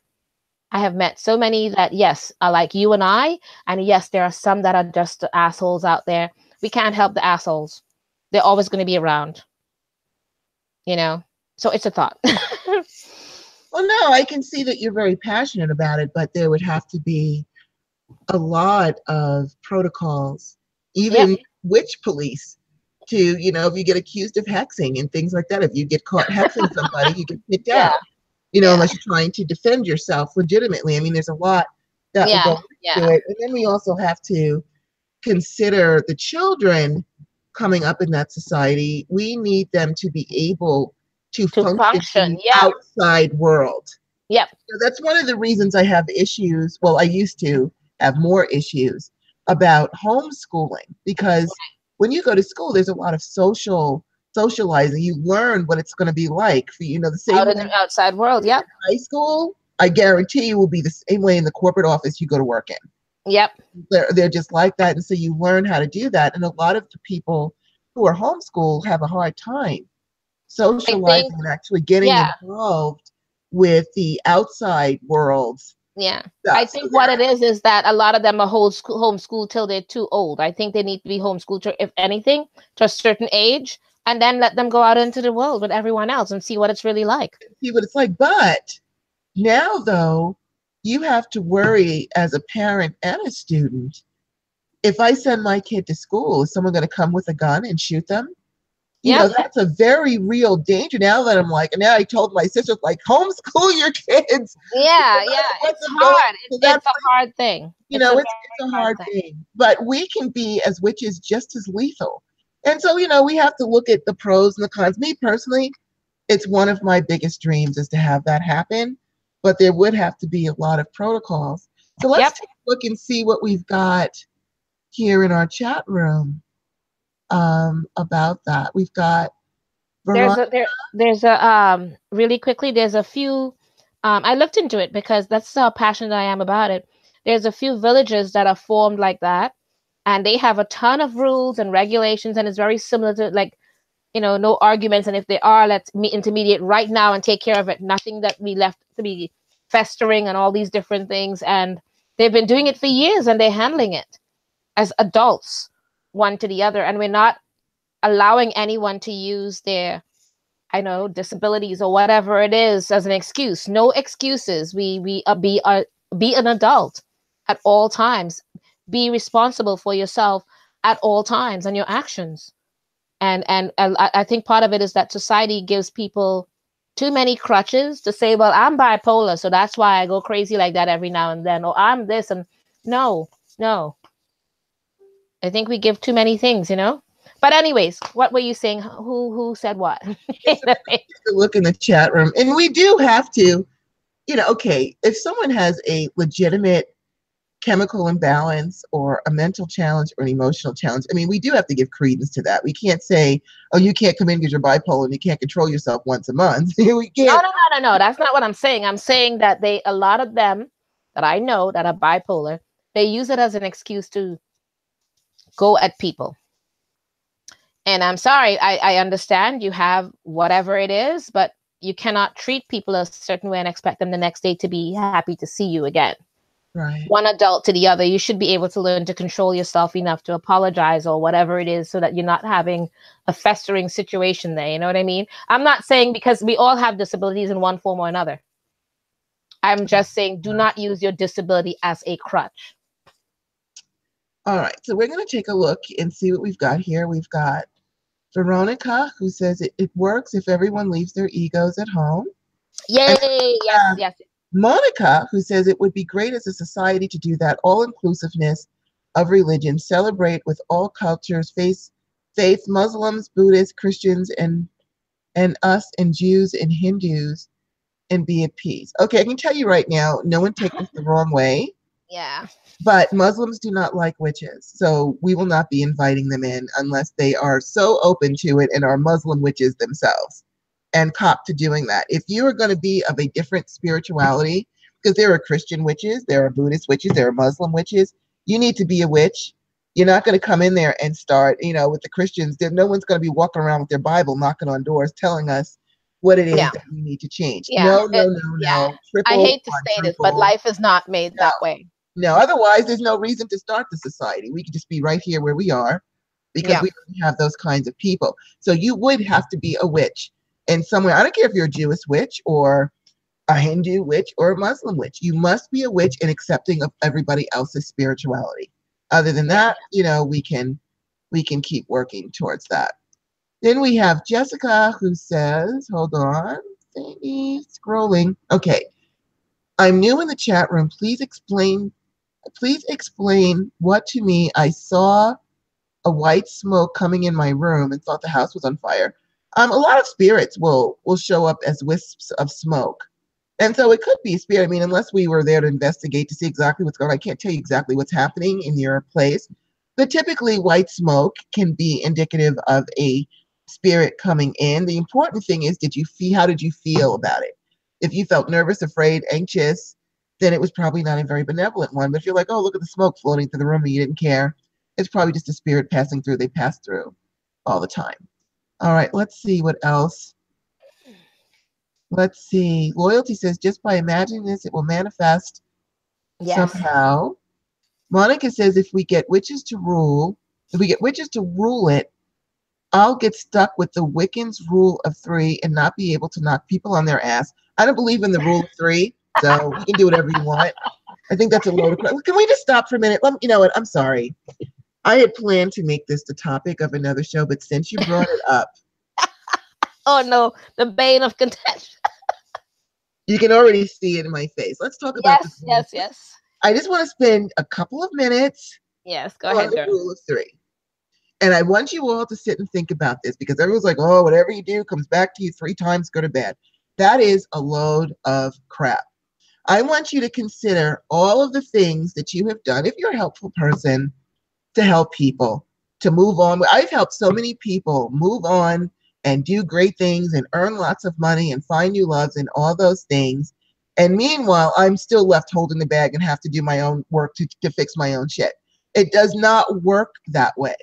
I have met so many that, yes, are like you and I. And yes, there are some that are just the assholes out there. We can't help the assholes. They're always going to be around, you know? So it's a thought. Well, no, I can see that you're very passionate about it, but there would have to be a lot of protocols, even witch police, to, you know, if you get accused of hexing and things like that, if you get caught hexing somebody, you get kicked out, you know, unless you're trying to defend yourself legitimately. I mean, there's a lot that will go into it. And then we also have to consider the children coming up in that society. We need them to be able to function in the outside world. Yep. So that's one of the reasons I have issues. Well, I used to have more issues about homeschooling, because when you go to school, there's a lot of socializing. You learn what it's going to be like for, you know, the same out in the outside world. Yep. High school, I guarantee you, will be the same way in the corporate office you go to work in. Yep. They're just like that. And so you learn how to do that. And a lot of the people who are homeschooled have a hard time socializing and actually getting involved with the outside worlds. Yeah. I think what it is that a lot of them are homeschooled till they're too old. I think they need to be homeschooled, if anything, to a certain age, and then let them go out into the world with everyone else and see what it's really like. See what it's like. But now, though, you have to worry as a parent and a student. If I send my kid to school, is someone going to come with a gun and shoot them? You know, that's a very real danger. Now that I'm like, and now I told my sister, like, homeschool your kids. Yeah, it's hard. It's a hard thing. You know, it's a hard thing. But we can be, as witches, just as lethal. And so, you know, we have to look at the pros and the cons. Me personally, it's one of my biggest dreams is to have that happen. But there would have to be a lot of protocols. So let's take a look and see what we've got here in our chat room about that. We've got there's a really quickly, there's a few I looked into it because that's how passionate I am about it. There's a few villages that are formed like that, and they have a ton of rules and regulations, and it's very similar to, like, you know, no arguments, and if they are, let's intermediate right now and take care of it. Nothing that we left to be festering and all these different things. And they've been doing it for years, and they're handling it as adults, one to the other, and we're not allowing anyone to use their, I know, disabilities or whatever it is as an excuse. No excuses. We be an adult at all times. Be responsible for yourself at all times and your actions. And I think part of it is that society gives people too many crutches to say, well, I'm bipolar, so that's why I go crazy like that every now and then, or I'm this. And no. I think we give too many things, you know. But anyways, what were you saying? Who said what? Look in the chat room. And we do have to, you know, okay, if someone has a legitimate chemical imbalance or a mental challenge or an emotional challenge, I mean, we do have to give credence to that. We can't say, oh, you can't come in because you're bipolar and you can't control yourself once a month. We can't. No. That's not what I'm saying. I'm saying that a lot of them that I know that are bipolar, they use it as an excuse to go at people. And I'm sorry, I understand you have whatever it is, but you cannot treat people a certain way and expect them the next day to be happy to see you again. Right. One adult to the other. You should be able to learn to control yourself enough to apologize or whatever it is, so that you're not having a festering situation there. You know what I mean? I'm not saying, because we all have disabilities in one form or another. I'm just saying, do not use your disability as a crutch. All right, so we're going to take a look and see what we've got here. We've got Veronica, who says it works if everyone leaves their egos at home. Yay! Yes, yes. Monica, who says it would be great as a society to do that all-inclusiveness of religion, celebrate with all cultures, faith, Muslims, Buddhists, Christians, and us and Jews and Hindus, and be at peace. Okay, I can tell you right now, no one take this the wrong way. Yeah. But Muslims do not like witches, so we will not be inviting them in unless they are so open to it and are Muslim witches themselves and cop to doing that. If you are going to be of a different spirituality, because there are Christian witches, there are Buddhist witches, there are Muslim witches, you need to be a witch. You're not going to come in there and start, with the Christians. No one's going to be walking around with their Bible knocking on doors telling us what it is that we need to change. Yeah. No. I Triple, hate to say this, but life is not made that way. No, otherwise there's no reason to start the society. We could just be right here where we are because we don't have those kinds of people. So you would have to be a witch in somewhere. I don't care if you're a Jewish witch or a Hindu witch or a Muslim witch. You must be a witch and accepting of everybody else's spirituality. Other than that, we can keep working towards that. Then we have Jessica, who says, hold on, scrolling. Okay. I'm new in the chat room. Please explain what to me. I saw a white smoke coming in my room and thought the house was on fire. A lot of spirits will show up as wisps of smoke. And so it could be a spirit. I mean, unless we were there to investigate to see exactly what's going on, I can't tell you exactly what's happening in your place. But typically white smoke can be indicative of a spirit coming in. The important thing is, how did you feel about it? If you felt nervous, afraid, anxious, then it was probably not a very benevolent one. But if you're like, oh, look at the smoke floating through the room and you didn't care, it's probably just a spirit passing through. They pass through all the time. All right, let's see what else. Let's see. Loyalty says, just by imagining this, it will manifest somehow. Monica says, if we get witches to rule it, I'll get stuck with the Wiccan's rule of 3 and not be able to knock people on their ass. I don't believe in the rule of 3, so you can do whatever you want. I think that's a load of crap. Can we just stop for a minute? You know what? I'm sorry. I had planned to make this the topic of another show, but since you brought it up. Oh, no. The bane of contention. You can already see it in my face. Let's talk about this. Yes. I just want to spend a couple of minutes on the rule of 3. And I want you all to sit and think about this because everyone's like, oh, whatever you do comes back to you 3 times, good or bad. That is a load of crap. I want you to consider all of the things that you have done, if you're a helpful person, to help people, to move on. I've helped so many people move on and do great things and earn lots of money and find new loves and all those things. And meanwhile, I'm still left holding the bag and have to do my own work to fix my own shit. It does not work that way.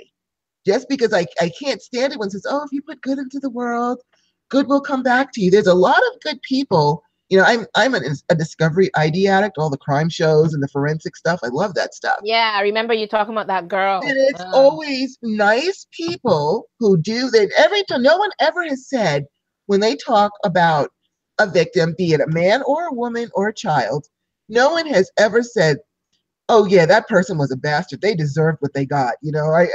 Just because I can't stand it when it says, oh, if you put good into the world, good will come back to you. There's a lot of good people. I'm a Discovery ID addict, all the crime shows and the forensic stuff. I love that stuff. Yeah, I remember you talking about that girl. And it's always nice people who do that. Every time, no one ever has said when they talk about a victim, be it a man or a woman or a child, no one has ever said, oh yeah, that person was a bastard. They deserved what they got.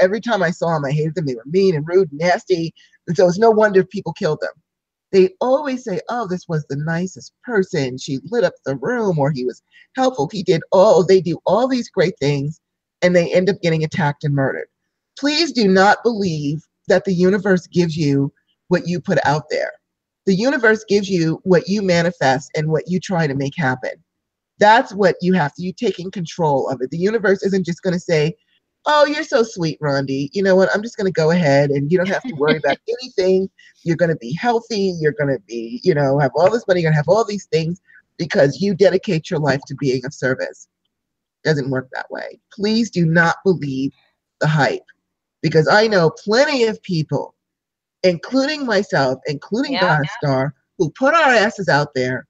Every time I saw them, I hated them. They were mean and rude and nasty. And so it's no wonder people killed them. They always say, oh, this was the nicest person. She lit up the room, or he was helpful. They do all these great things, and they end up getting attacked and murdered. Please do not believe that the universe gives you what you put out there. The universe gives you what you manifest and what you try to make happen. That's what you have to, you taking control of it. The universe isn't just going to say, oh, you're so sweet, Rhonda. You know what? I'm just going to go ahead and you don't have to worry about anything. You're going to be healthy. You're going to be, have all this money. You're going to have all these things because you dedicate your life to being of service. It doesn't work that way. Please do not believe the hype because I know plenty of people, including myself, including Goddess Star, who put our asses out there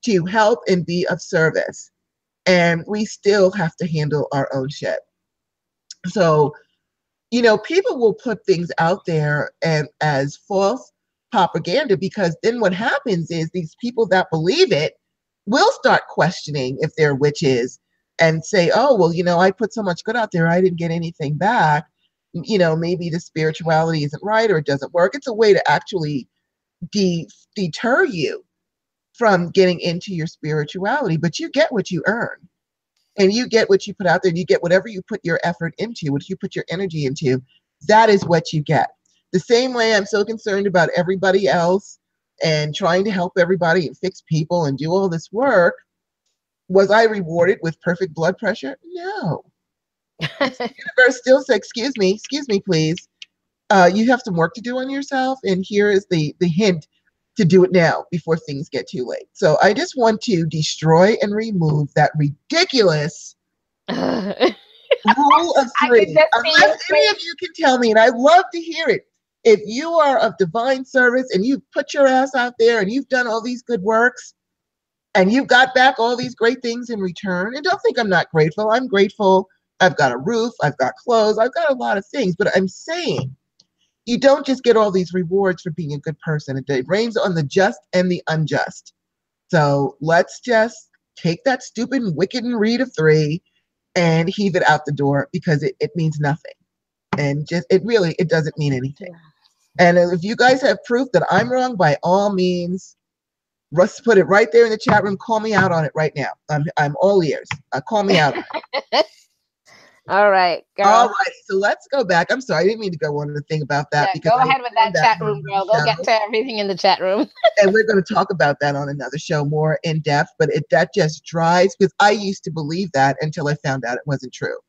to help and be of service. And we still have to handle our own shit. So, people will put things out there and as false propaganda because then what happens is these people that believe it will start questioning if they're witches. and say, oh, well, I put so much good out there, I didn't get anything back. Maybe the spirituality isn't right or it doesn't work. It's a way to actually deter you from getting into your spirituality, but you get what you earn. And you get what you put out there. You get whatever you put your effort into, what you put your energy into. That is what you get. The same way I'm so concerned about everybody else and trying to help everybody and fix people and do all this work. Was I rewarded with perfect blood pressure? No. The universe still said, excuse me, please. You have some work to do on yourself. And here is the hint to do it now before things get too late. So I just want to destroy and remove that ridiculous rule of three. Unless any of you can tell me, and I'd love to hear it. If you are of divine service and you've put your ass out there and you've done all these good works and you've got back all these great things in return, and don't think I'm not grateful. I'm grateful. I've got a roof. I've got clothes. I've got a lot of things. But I'm saying, you don't just get all these rewards for being a good person. It rains on the just and the unjust. So let's just take that stupid wicked and read of three and heave it out the door, because it means nothing. And it doesn't mean anything. And if you guys have proof that I'm wrong, by all means, Russ, put it right there in the chat room. Call me out on it right now. I'm all ears. Call me out on it. All right, girl. All right, so let's go back. I'm sorry, I didn't mean to go on the thing about that. Yeah, go ahead with that chat room, girl. Go get to everything in the chat room. And we're going to talk about that on another show more in depth, but that just drives, because I used to believe that until I found out it wasn't true.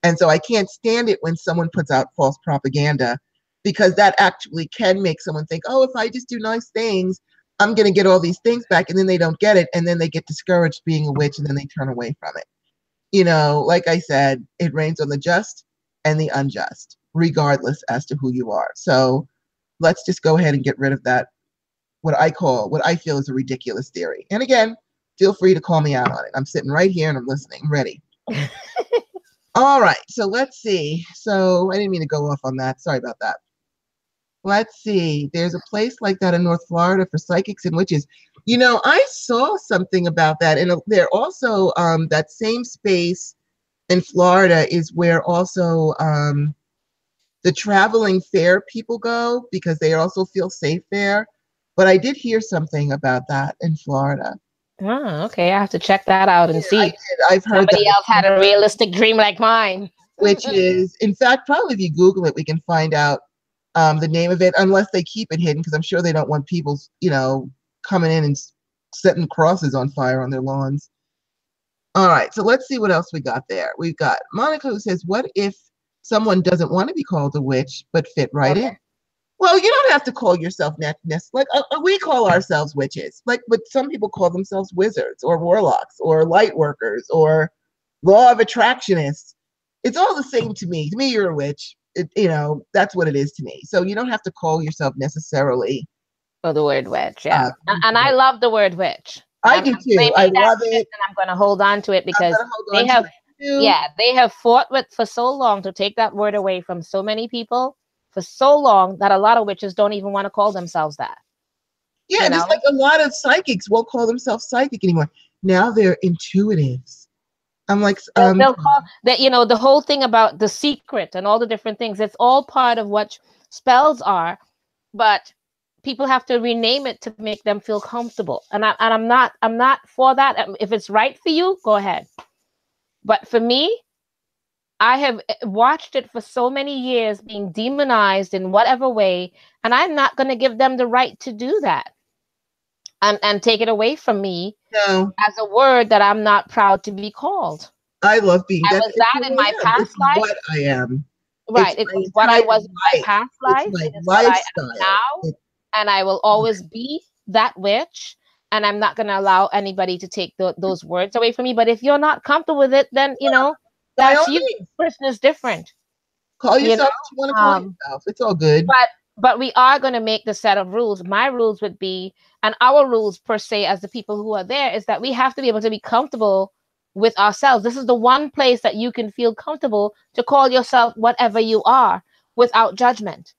And so I can't stand it when someone puts out false propaganda, because that actually can make someone think, oh, if I just do nice things, I'm going to get all these things back, and then they don't get it, and then they get discouraged being a witch, and then they turn away from it. Like I said, it rains on the just and the unjust, regardless as to who you are. So let's just go ahead and get rid of that, what I feel is a ridiculous theory. And again, feel free to call me out on it. I'm sitting right here and I'm listening. I'm ready. All right, so let's see. So I didn't mean to go off on that. Sorry about that. Let's see. There's a place like that in North Florida for psychics and witches. I saw something about that. And there also, that same space in Florida is where also the traveling fair people go, because they also feel safe there. But I did hear something about that in Florida. Oh, okay. I have to check that out and see. I've heard somebody else had a realistic dream like mine. Which is, in fact, probably if you Google it, we can find out the name of it, unless they keep it hidden, because I'm sure they don't want people, coming in and setting crosses on fire on their lawns. All right, so let's see what else we got there. We've got Monica, who says, what if someone doesn't want to be called a witch but fit right in? Well, you don't have to call yourself like we call ourselves witches, but some people call themselves wizards or warlocks or light workers or law of attractionists. It's all the same to me. To me, you're a witch. That's what it is to me. So you don't have to call yourself necessarily. Oh, the word witch, yeah. And I love the word witch. I do too. I love it. And I'm going to hold on to it, because they have fought for so long to take that word away from so many people for so long that a lot of witches don't even want to call themselves that. Yeah, just like a lot of psychics won't call themselves psychic anymore. Now they're intuitives. I'm like, they'll call that, the whole thing about the secret and all the different things. It's all part of what spells are, but people have to rename it to make them feel comfortable. And I'm not for that. If it's right for you, go ahead. But for me, I have watched it for so many years being demonized in whatever way, and I'm not going to give them the right to do that and take it away from me as a word that I'm not proud to be called. I love being I was that in my past life. What I am. Right. It's what I was in my past life. It's my lifestyle. Now, and I will always be that witch. And I'm not going to allow anybody to take those words away from me. But if you're not comfortable with it, then, that's you. Each person is different. Call yourself what you want to call yourself. It's all good. But we are going to make the set of rules. My rules would be, and our rules per se as the people who are there, is that we have to be able to be comfortable with ourselves. This is the one place that you can feel comfortable to call yourself whatever you are without judgment.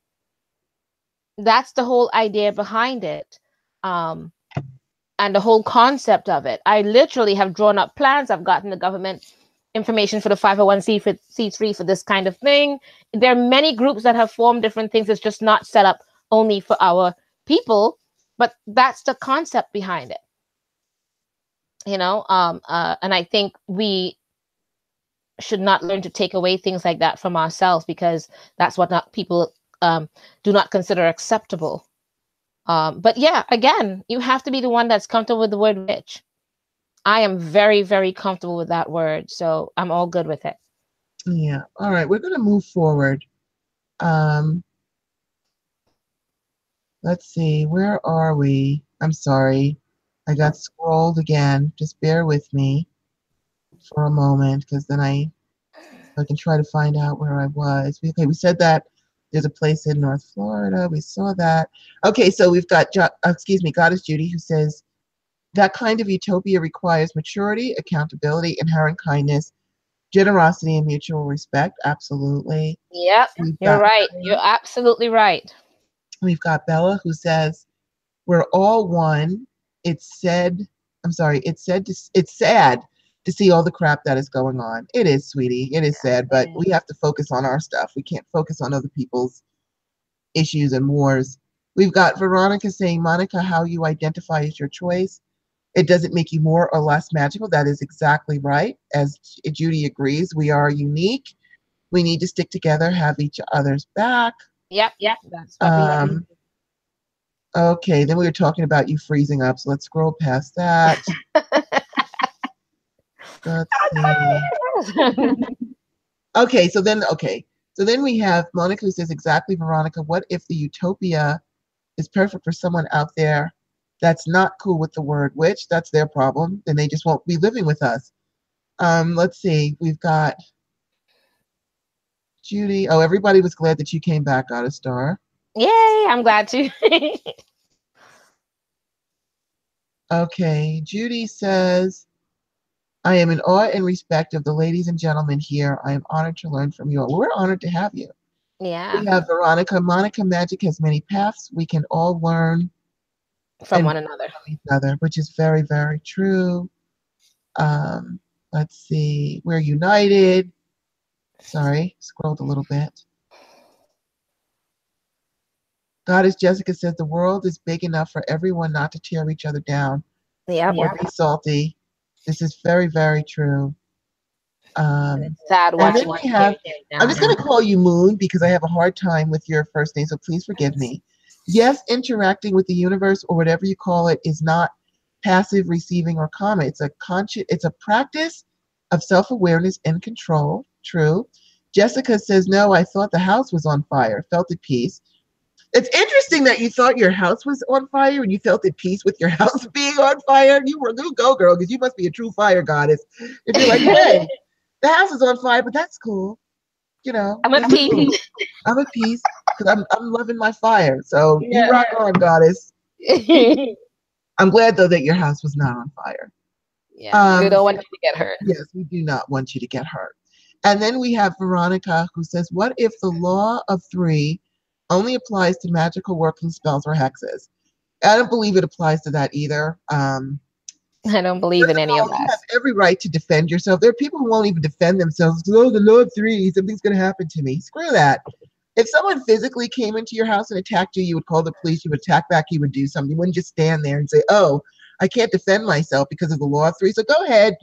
That's the whole idea behind it. And the whole concept of it. I literally have drawn up plans. I've gotten the government information for the 501c3 for this kind of thing. There are many groups that have formed different things. It's just not set up only for our people, but that's the concept behind it. And I think we should not learn to take away things like that from ourselves, because that's what people do not consider acceptable. But yeah, again, you have to be the one that's comfortable with the word witch. I am very, very comfortable with that word, so I'm all good with it. Yeah. All right, we're going to move forward. Let's see, where are we? I'm sorry, I got scrolled again. Just bear with me for a moment, because then I can try to find out where I was. Okay, we said that there's a place in North Florida. We saw that. Okay, so we've got, Goddess Judy, who says, that kind of utopia requires maturity, accountability, inherent kindness, generosity, and mutual respect. Absolutely. Yep, you're right. You're absolutely right. We've got Bella, who says, we're all one. It's sad to see all the crap that is going on. It is, sweetie. It is sad, but we have to focus on our stuff. We can't focus on other people's issues and wars. We've got Veronica saying, Monica, how you identify is your choice. It doesn't make you more or less magical. That is exactly right. As Judy agrees, we are unique. We need to stick together, have each other's back. Yep. That's what we Okay, then we were talking about you freezing up, so let's scroll past that. Let's see. Okay, so then we have Monica, who says, exactly, Veronica, what if the utopia is perfect for someone out there that's not cool with the word witch? That's their problem. Then they just won't be living with us. Let's see. We've got Judy. Oh, everybody was glad that you came back, Goddess Star. Yay, I'm glad to. Okay, Judy says, I am in awe and respect of the ladies and gentlemen here. I am honored to learn from you all. We're honored to have you. Yeah. We have Veronica. Monica, magic has many paths. We can all learn from one another. From each other, which is very, very true. Let's see. We're united. Sorry, scrolled a little bit. Goddess Jessica says the world is big enough for everyone not to tear each other down. Or be salty. This is very, very true. Sad watching. I'm just going to call you Moon because I have a hard time with your first name, so please forgive me. Yes, interacting with the universe or whatever you call it is not passive receiving or karma. It's a practice of self-awareness and control. True. Jessica says, no, I thought the house was on fire. Felt at peace. It's interesting that you thought your house was on fire and you felt at peace with your house being on fire. You go, girl, because you must be a true fire goddess. If you're like, hey, the house is on fire, but that's cool. You know, I'm at peace. Cool. I'm at peace because I'm loving my fire. So you rock on, goddess. I'm glad though that your house was not on fire. Yeah, we don't want you to get hurt. Yes, we do not want you to get hurt. And then we have Veronica, who says, what if the law of three only applies to magical working spells or hexes? I don't believe it applies to that either. I don't believe in any of that. You have every right to defend yourself. There are people who won't even defend themselves. Oh, the law of three, something's going to happen to me. Screw that. If someone physically came into your house and attacked you, you would call the police, you would attack back, you would do something. You wouldn't just stand there and say, oh, I can't defend myself because of the law of three. So go ahead,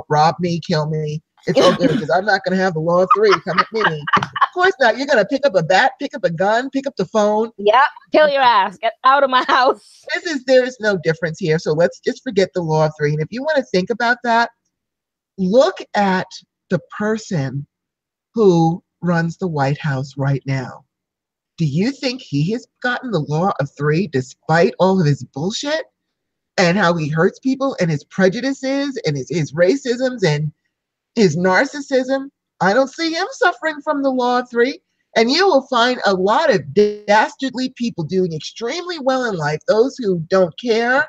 rob me, kill me. It's all good because I'm not going to have the law of three come at me. Of course not. You're going to pick up a bat, pick up a gun, pick up the phone. Yep. Kill your ass. Get out of my house. There is no difference here. So let's just forget the law of three. And if you want to think about that, look at the person who runs the White House right now. Do you think he has gotten the law of three despite all of his bullshit and how he hurts people and his prejudices and his racisms and his narcissism? I don't see him suffering from the law of three. And you will find a lot of dastardly people doing extremely well in life. Those who don't care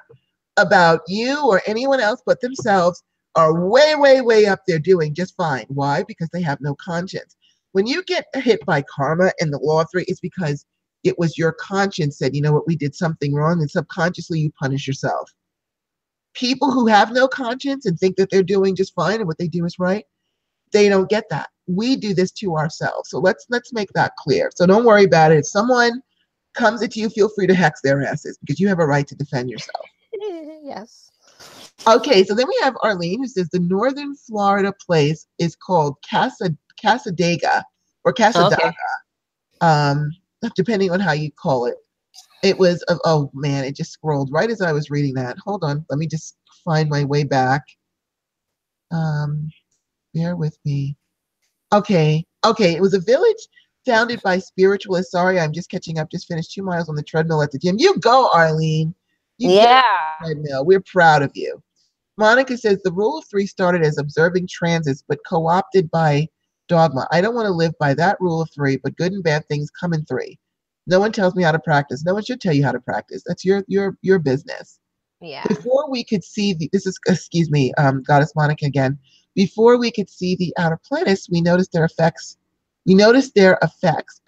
about you or anyone else but themselves are way, way, way up there doing just fine. Why? Because they have no conscience. When you get hit by karma and the law of three, it's because it was your conscience said, you know what, we did something wrong, and subconsciously you punish yourself. People who have no conscience and think that they're doing just fine and what they do is right, they don't get that. We do this to ourselves. So let's make that clear. So don't worry about it. If someone comes at you, feel free to hex their asses because you have a right to defend yourself. Yes. Okay, so then we have Arlene who says the Northern Florida place is called Casadega or Casadaga, depending on how you call it. It was, oh man, it just scrolled right as I was reading that. Hold on, let me just find my way back. Bear with me. Okay, it was a village founded by spiritualists. Sorry, I'm just catching up. Just finished 2 miles on the treadmill at the gym. You go, Arlene. You get on the treadmill. We're proud of you. Monica says the rule of 3 started as observing transits, but co-opted by dogma. I don't want to live by that rule of 3, but good and bad things come in 3. No one tells me how to practice. No one should tell you how to practice. That's your business. Yeah. Before we could see excuse me, Goddess Monica again. Before we could see the outer planets, we noticed their effects.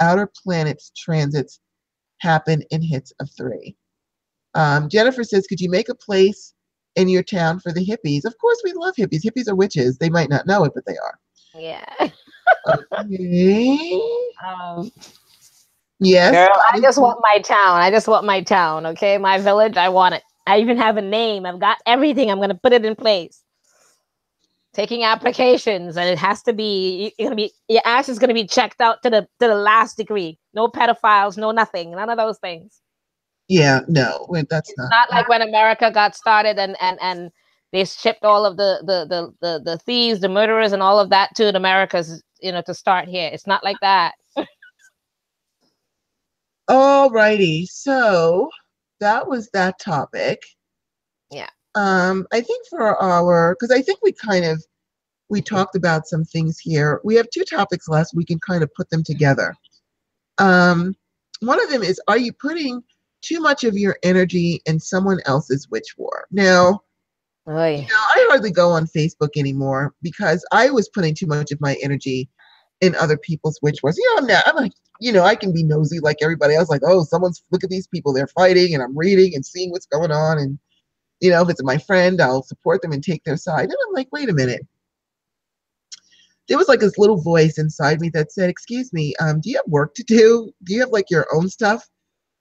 Outer planets transits happen in hits of 3. Jennifer says, could you make a place in your town for the hippies? Of course, we love hippies. Hippies are witches. They might not know it, but they are. Yeah. Okay. Yes. Girl, I just want my town. Okay, my village. I want it. I even have a name. I've got everything. I'm gonna put it in place. Taking applications, and it has to be. Your ass is gonna be checked out to the last degree. No pedophiles. No nothing. None of those things. Yeah. No. That's it's not like when America got started and they shipped all of the thieves, the murderers, and all of that to the Americas. To start here. It's not like that. Alrighty, so that was that topic. Yeah. I think because I think we talked about some things here. We have 2 topics left. We can kind of put them together. One of them is, are you putting too much of your energy in someone else's witch war? Now, I hardly go on Facebook anymore because I was putting too much of my energy in other people's witch wars. I'm like, I can be nosy like everybody else. Like, oh, look at these people, they're fighting, and I'm reading and seeing what's going on. And, if it's my friend, I'll support them and take their side. And I'm like, wait a minute. There was like this little voice inside me that said, excuse me, do you have work to do? Do you have like your own stuff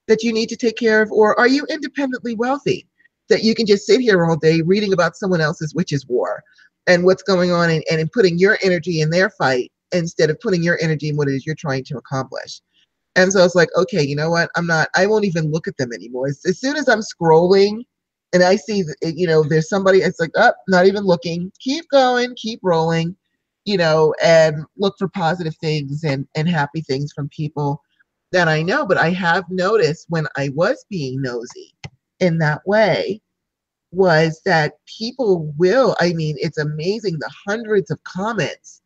that you need to take care of? Or are you independently wealthy that you can just sit here all day reading about someone else's witch's war and what's going on and putting your energy in their fight instead of putting your energy in what it is you're trying to accomplish? And so I was like, okay, you know what? I won't even look at them anymore. As soon as I'm scrolling and I see, there's somebody, it's like, oh, not even looking, keep going, keep rolling, and look for positive things and happy things from people that I know. But I have noticed when I was being nosy in that way was that people it's amazing the hundreds of comments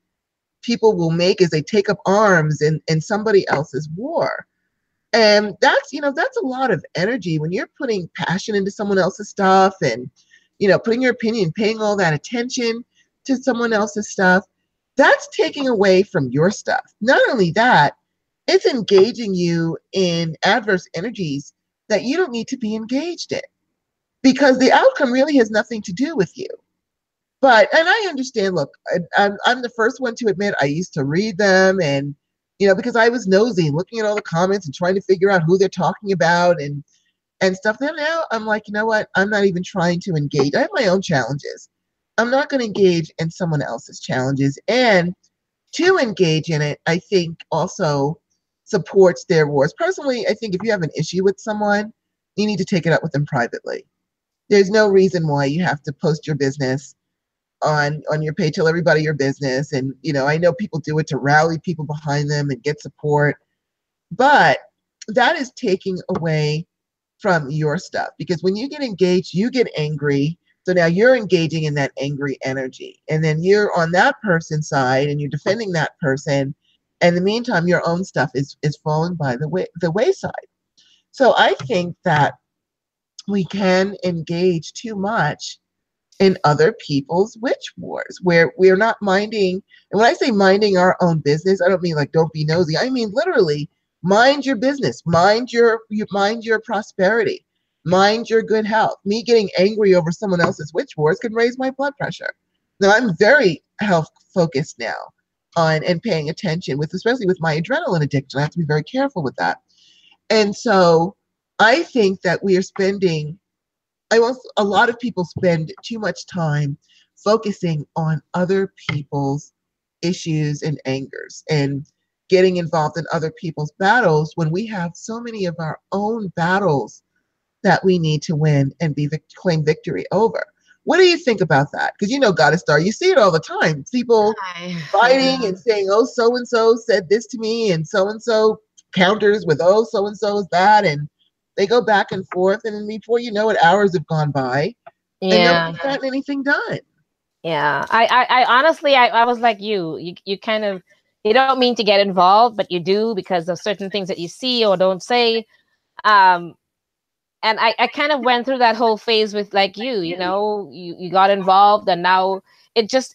people will make as they take up arms in somebody else's war. And that's a lot of energy when you're putting passion into someone else's stuff and, putting your opinion, paying all that attention to someone else's stuff. That's taking away from your stuff. Not only that, it's engaging you in adverse energies that you don't need to be engaged in because the outcome really has nothing to do with you. And I understand, look, I'm the first one to admit I used to read them and, because I was nosy, looking at all the comments and trying to figure out who they're talking about and stuff. Then now I'm like, you know what? I'm not even trying to engage. I have my own challenges. I'm not going to engage in someone else's challenges. And to engage in it, I think also supports their wars. Personally, I think if you have an issue with someone, you need to take it up with them privately. There's no reason why you have to post your business on your page, tell everybody your business. And, I know people do it to rally people behind them and get support, but that is taking away from your stuff because when you get engaged, you get angry. So now you're engaging in that angry energy and then you're on that person's side and you're defending that person. And in the meantime, your own stuff is falling by the wayside. So I think that we can engage too much in other people's witch wars where we're not minding. And when I say minding our own business, I don't mean like don't be nosy. I mean literally mind your business, mind your prosperity, mind your good health. Me getting angry over someone else's witch wars can raise my blood pressure. Now I'm very health focused now on and paying attention with, especially with my adrenaline addiction. I have to be very careful with that. And so I think that we are spending, a lot of people spend too much time focusing on other people's issues and angers and getting involved in other people's battles when we have so many of our own battles that we need to win and claim victory over. What do you think about that? Because you know, Goddess Star, you see it all the time. People fighting and saying, "Oh, so and so said this to me," and so counters with, "Oh, so and so is that," and they go back and forth, and then before you know it, hours have gone by, and nobody's gotten anything done. Yeah, I honestly, I was like you kind of, you don't mean to get involved, but you do because of certain things that you see or don't say. And I kind of went through that whole phase with like you know, you got involved, and now it just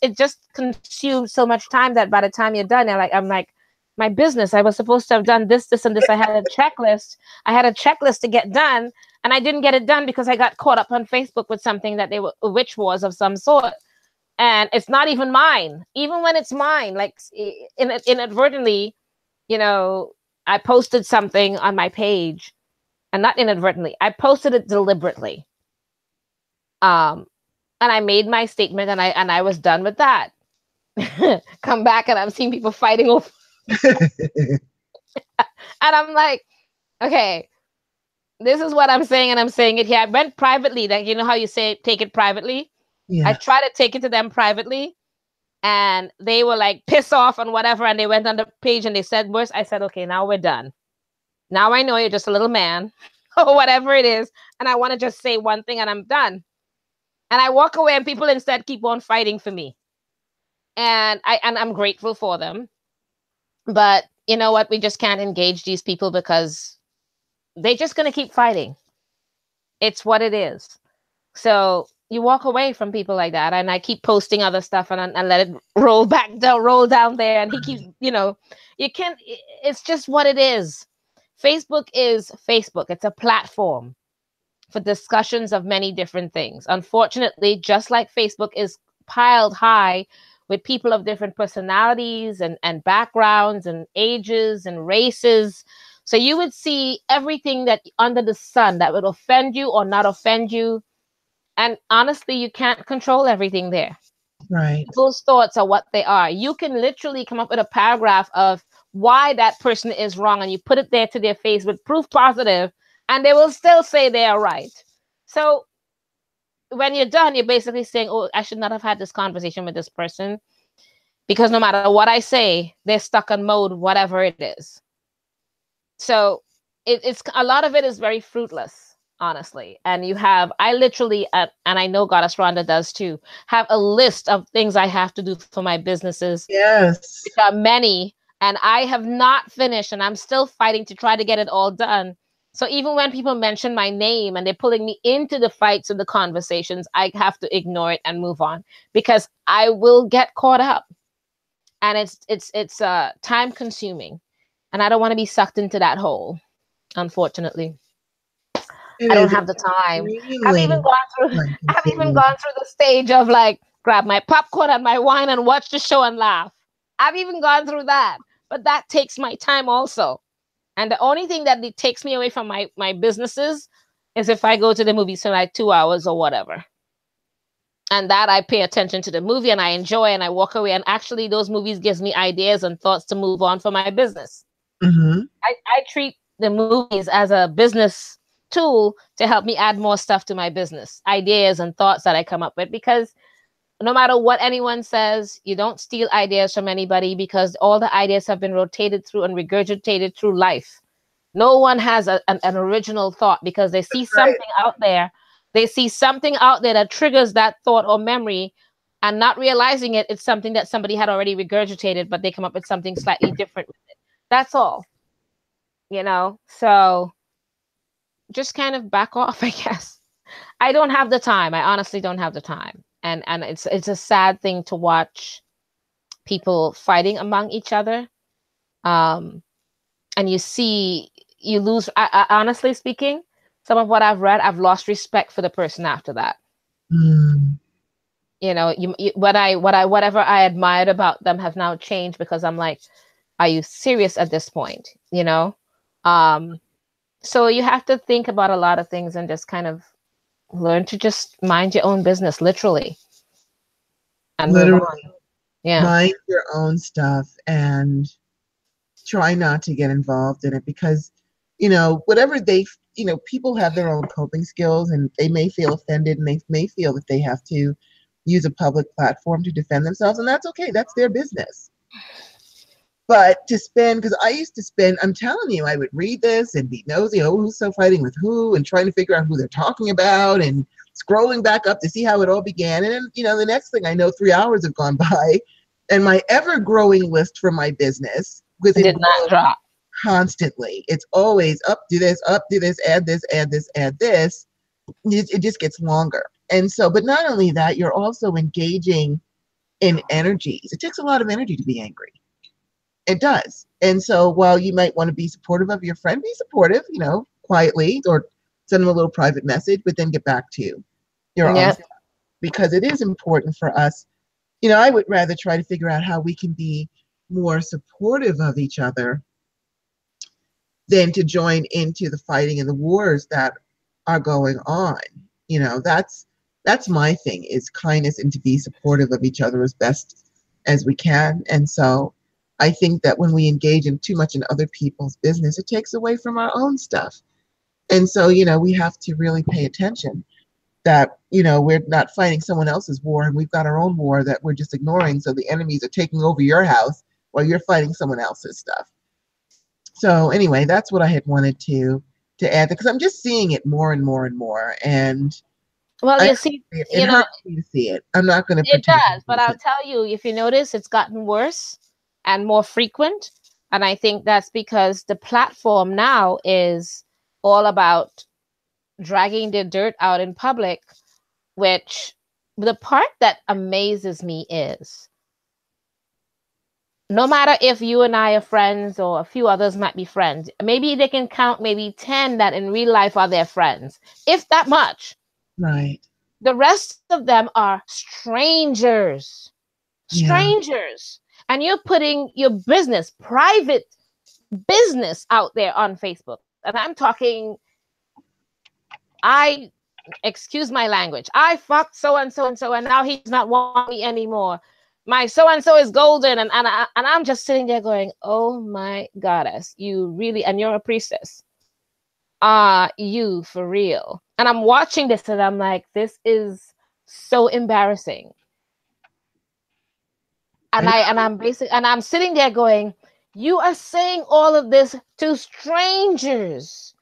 consumed so much time that by the time you're done, I'm like, my business, I was supposed to have done this, this, and this. I had a checklist to get done, and I didn't get it done because I got caught up on Facebook with something that they were a witch wars of some sort. And it's not even mine, even when it's mine, like inadvertently, you know, I posted something on my page, and not inadvertently, I posted it deliberately. And I made my statement, and I was done with that. Come back, and I'm seeing people fighting over. And I'm like, okay, this is what I'm saying, and I'm saying it here. I went privately, like, you know how you say take it privately? Yeah. I try to take it to them privately, and they were like pissed off and whatever, and they went on the page and they said worse. I said, okay, now we're done. Now I know you're just a little man or whatever it is, and I want to just say one thing and I'm done. And I walk away, and people instead keep on fighting for me. And I'm grateful for them. But you know what? We just can't engage these people because they're just going to keep fighting. It's what it is. So you walk away from people like that, and I keep posting other stuff and let it roll down there. And he keeps, you know, you can't, it's just what it is. Facebook is Facebook. It's a platform for discussions of many different things. Unfortunately, just like Facebook is piled high with people of different personalities and backgrounds and ages and races. So you would see everything that under the sun that would offend you or not offend you. And honestly, you can't control everything there. Right. Those thoughts are what they are. You can literally come up with a paragraph of why that person is wrong, and you put it there to their face with proof positive, and they will still say they are right. So when you're done, you're basically saying, oh, I should not have had this conversation with this person, because no matter what I say, they're stuck on mode, whatever it is. So it's a lot of it is very fruitless, honestly. And you have, I literally, and I know Goddess Rhonda does too, have a list of things I have to do for my businesses. Yes. Which are many, and I have not finished, and I'm still fighting to try to get it all done. So even when people mention my name and they're pulling me into the fights and the conversations, I have to ignore it and move on, because I will get caught up, and it's time consuming, and I don't want to be sucked into that hole. Unfortunately, I don't have the time. I've even gone through the stage of like grab my popcorn and my wine and watch the show and laugh. I've even gone through that, but that takes my time also. And the only thing that it takes me away from my businesses is if I go to the movies for like 2 hours or whatever. And that I pay attention to the movie and I enjoy and I walk away. And actually those movies gives me ideas and thoughts to move on for my business. Mm-hmm. I treat the movies as a business tool to help me add more stuff to my business, ideas and thoughts that I come up with, because no matter what anyone says, you don't steal ideas from anybody, because all the ideas have been rotated through and regurgitated through life. No one has an original thought, because they see something out there. They see something out there that triggers that thought or memory, and not realizing it, it's something that somebody had already regurgitated, but they come up with something slightly different with it. That's all. You know, so just kind of back off, I guess. I don't have the time. I honestly don't have the time. And it's a sad thing to watch people fighting among each other. And you lose, I, honestly speaking, some of what I've read, I've lost respect for the person after that. Mm. You know, whatever I admired about them have now changed because I'm like, are you serious at this point? You know? So you have to think about a lot of things and just kind of learn to just mind your own business, literally, and move on. Literally, Yeah. mind your own stuff and try not to get involved in it because, whatever people have their own coping skills and they may feel offended and they may feel that they have to use a public platform to defend themselves. And that's okay. That's their business. But to spend, because I used to spend, I'm telling you, I would read this and be nosy, oh, who's so fighting with who, and trying to figure out who they're talking about and scrolling back up to see how it all began. And then, the next thing I know, 3 hours have gone by and my ever growing list for my business, because it Did not drop. constantly. It's always up, do this, add this, add this, add this. It just gets longer. And so, but not only that, you're also engaging in energies. It takes a lot of energy to be angry. It does. And so while you might want to be supportive of your friend, be supportive, quietly, or send them a little private message, but then get back to your own stuff. Because it is important for us. I would rather try to figure out how we can be more supportive of each other than to join into the fighting and the wars that are going on. That's my thing, is kindness and to be supportive of each other as best as we can. And so I think that when we engage in too much in other people's business, it takes away from our own stuff. And so, we have to really pay attention that, we're not fighting someone else's war and we've got our own war that we're just ignoring. So the enemies are taking over your house while you're fighting someone else's stuff. So anyway, that's what I had wanted to add, because I'm just seeing it more and more and more. And well, you see, it hurts me to see it. I'm not going to pretend. It does, but I'll tell you, if you notice, it's gotten worse and more frequent. And I think that's because the platform now is all about dragging the dirt out in public, which the part that amazes me is no matter if you and I are friends or a few others might be friends, maybe they can count maybe 10 that in real life are their friends, if that much. Right. The rest of them are strangers. Strangers. Yeah. And you're putting your business, private business out there on Facebook. And I'm talking, excuse my language, I fucked so-and-so and so, and now he's not wanting me anymore. My so-and-so is golden. And I'm just sitting there going, oh my goddess, you really, and you're a priestess. Are you for real? And I'm watching this and I'm like, this is so embarrassing. And I'm sitting there going, you are saying all of this to strangers.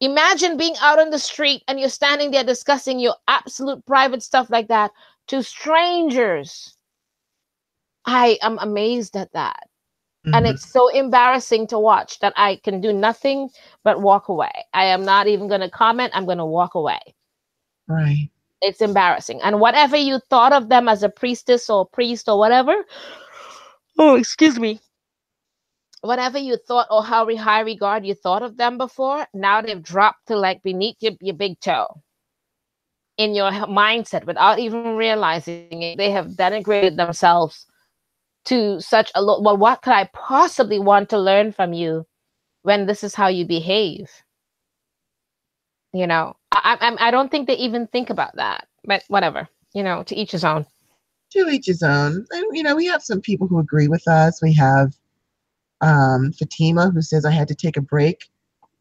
Imagine being out on the street and you're standing there discussing your absolute private stuff like that to strangers. I am amazed at that. Mm-hmm. And it's so embarrassing to watch that I can do nothing but walk away. I am not even going to comment. I'm going to walk away. Right. It's embarrassing. And whatever you thought of them as a priestess or priest or whatever, oh, excuse me, whatever you thought or how high regard you thought of them before, now they've dropped to like beneath your big toe in your mindset without even realizing it. They have denigrated themselves to such a low. Well, what could I possibly want to learn from you when this is how you behave? I don't think they even think about that, but whatever, to each his own. To each his own. And, we have some people who agree with us. We have Fatima, who says, I had to take a break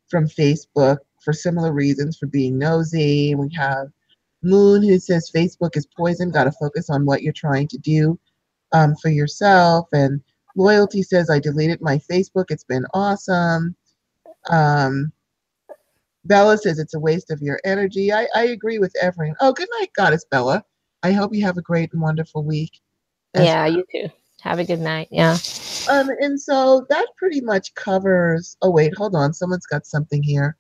from Facebook for similar reasons, for being nosy. We have Moon, who says Facebook is poison, got to focus on what you're trying to do for yourself. And Loyalty says, I deleted my Facebook, it's been awesome. Bella says it's a waste of your energy. I agree with everyone. Oh, good night, Goddess Bella. I hope you have a great and wonderful week. Yeah, you too. Have a good night. Yeah. And so that pretty much covers. Oh, wait, hold on. Someone's got something here.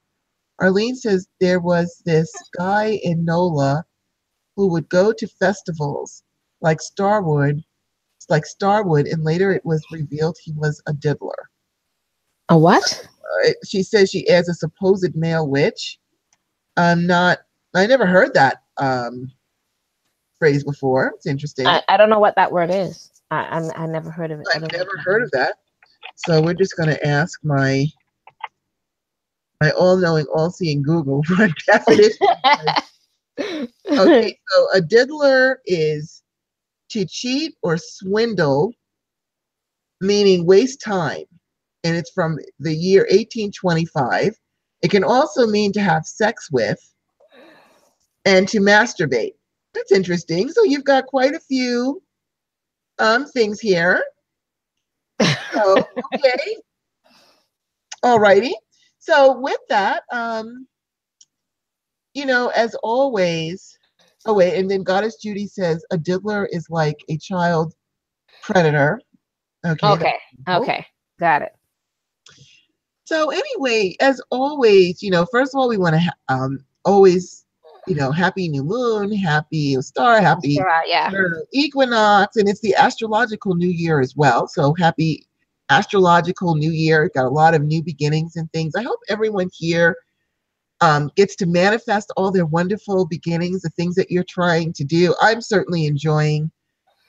Arlene says there was this guy in NOLA who would go to festivals like Starwood, and later it was revealed he was a diddler. A what? She says she adds a supposed male witch. I never heard that phrase before. It's interesting. I don't know what that word is. I never heard of it. I I've don't know what never that heard word of that. So we're just going to ask my all-knowing, all-seeing Google for a definition. is. Okay, so a diddler is to cheat or swindle, meaning waste time, and it's from the year 1825. It can also mean to have sex with and to masturbate. That's interesting. So you've got quite a few things here. So okay, all righty. So with that, as always. Oh wait, and then Goddess Judy says a diddler is like a child predator. Okay. Okay. Okay. Got it. So anyway, as always, first of all, we want to always, happy new moon, happy star, happy Yeah. equinox, and it's the astrological new year as well. So happy astrological new year. Got a lot of new beginnings and things. I hope everyone here gets to manifest all their wonderful beginnings, the things that you're trying to do. I'm certainly enjoying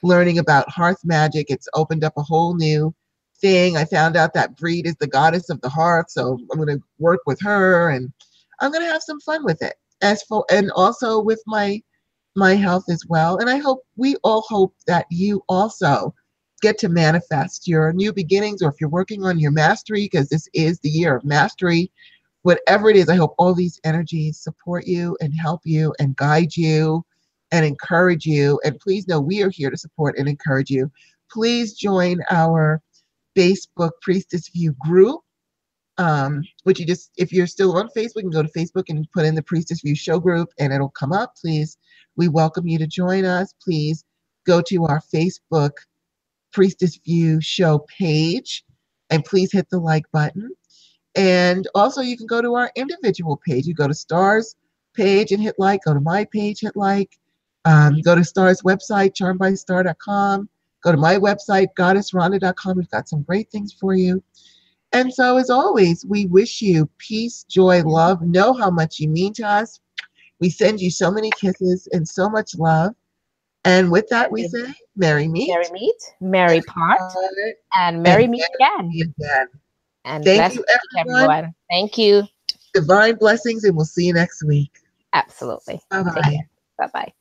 learning about hearth magic. It's opened up a whole new thing. I found out that Breed is the goddess of the hearth, so I'm going to work with her, and I'm going to have some fun with it. And also with my health as well. And I hope we all hope that you also get to manifest your new beginnings, or if you're working on your mastery, because this is the year of mastery. Whatever it is, I hope all these energies support you and help you and guide you and encourage you. And please know we are here to support and encourage you. Please join our Facebook Priestess View group, which if you're still on Facebook, you can go to Facebook and put in the Priestess View show group and it'll come up. Please, we welcome you to join us. Please go to our Facebook Priestess View show page and please hit the like button. And also you can go to our individual page. You go to Star's page and hit like, go to my page, hit like, go to Star's website, charmbystar.com, go to my website, goddessrhonda.com. We've got some great things for you. And so as always, we wish you peace, joy, love. Know how much you mean to us. We send you so many kisses and so much love. And with that, we say, merry meet. Merry meet, merry part, and merry meet again. And thank you, everyone. Thank you. Divine blessings, and we'll see you next week. Absolutely. Bye-bye. Bye-bye.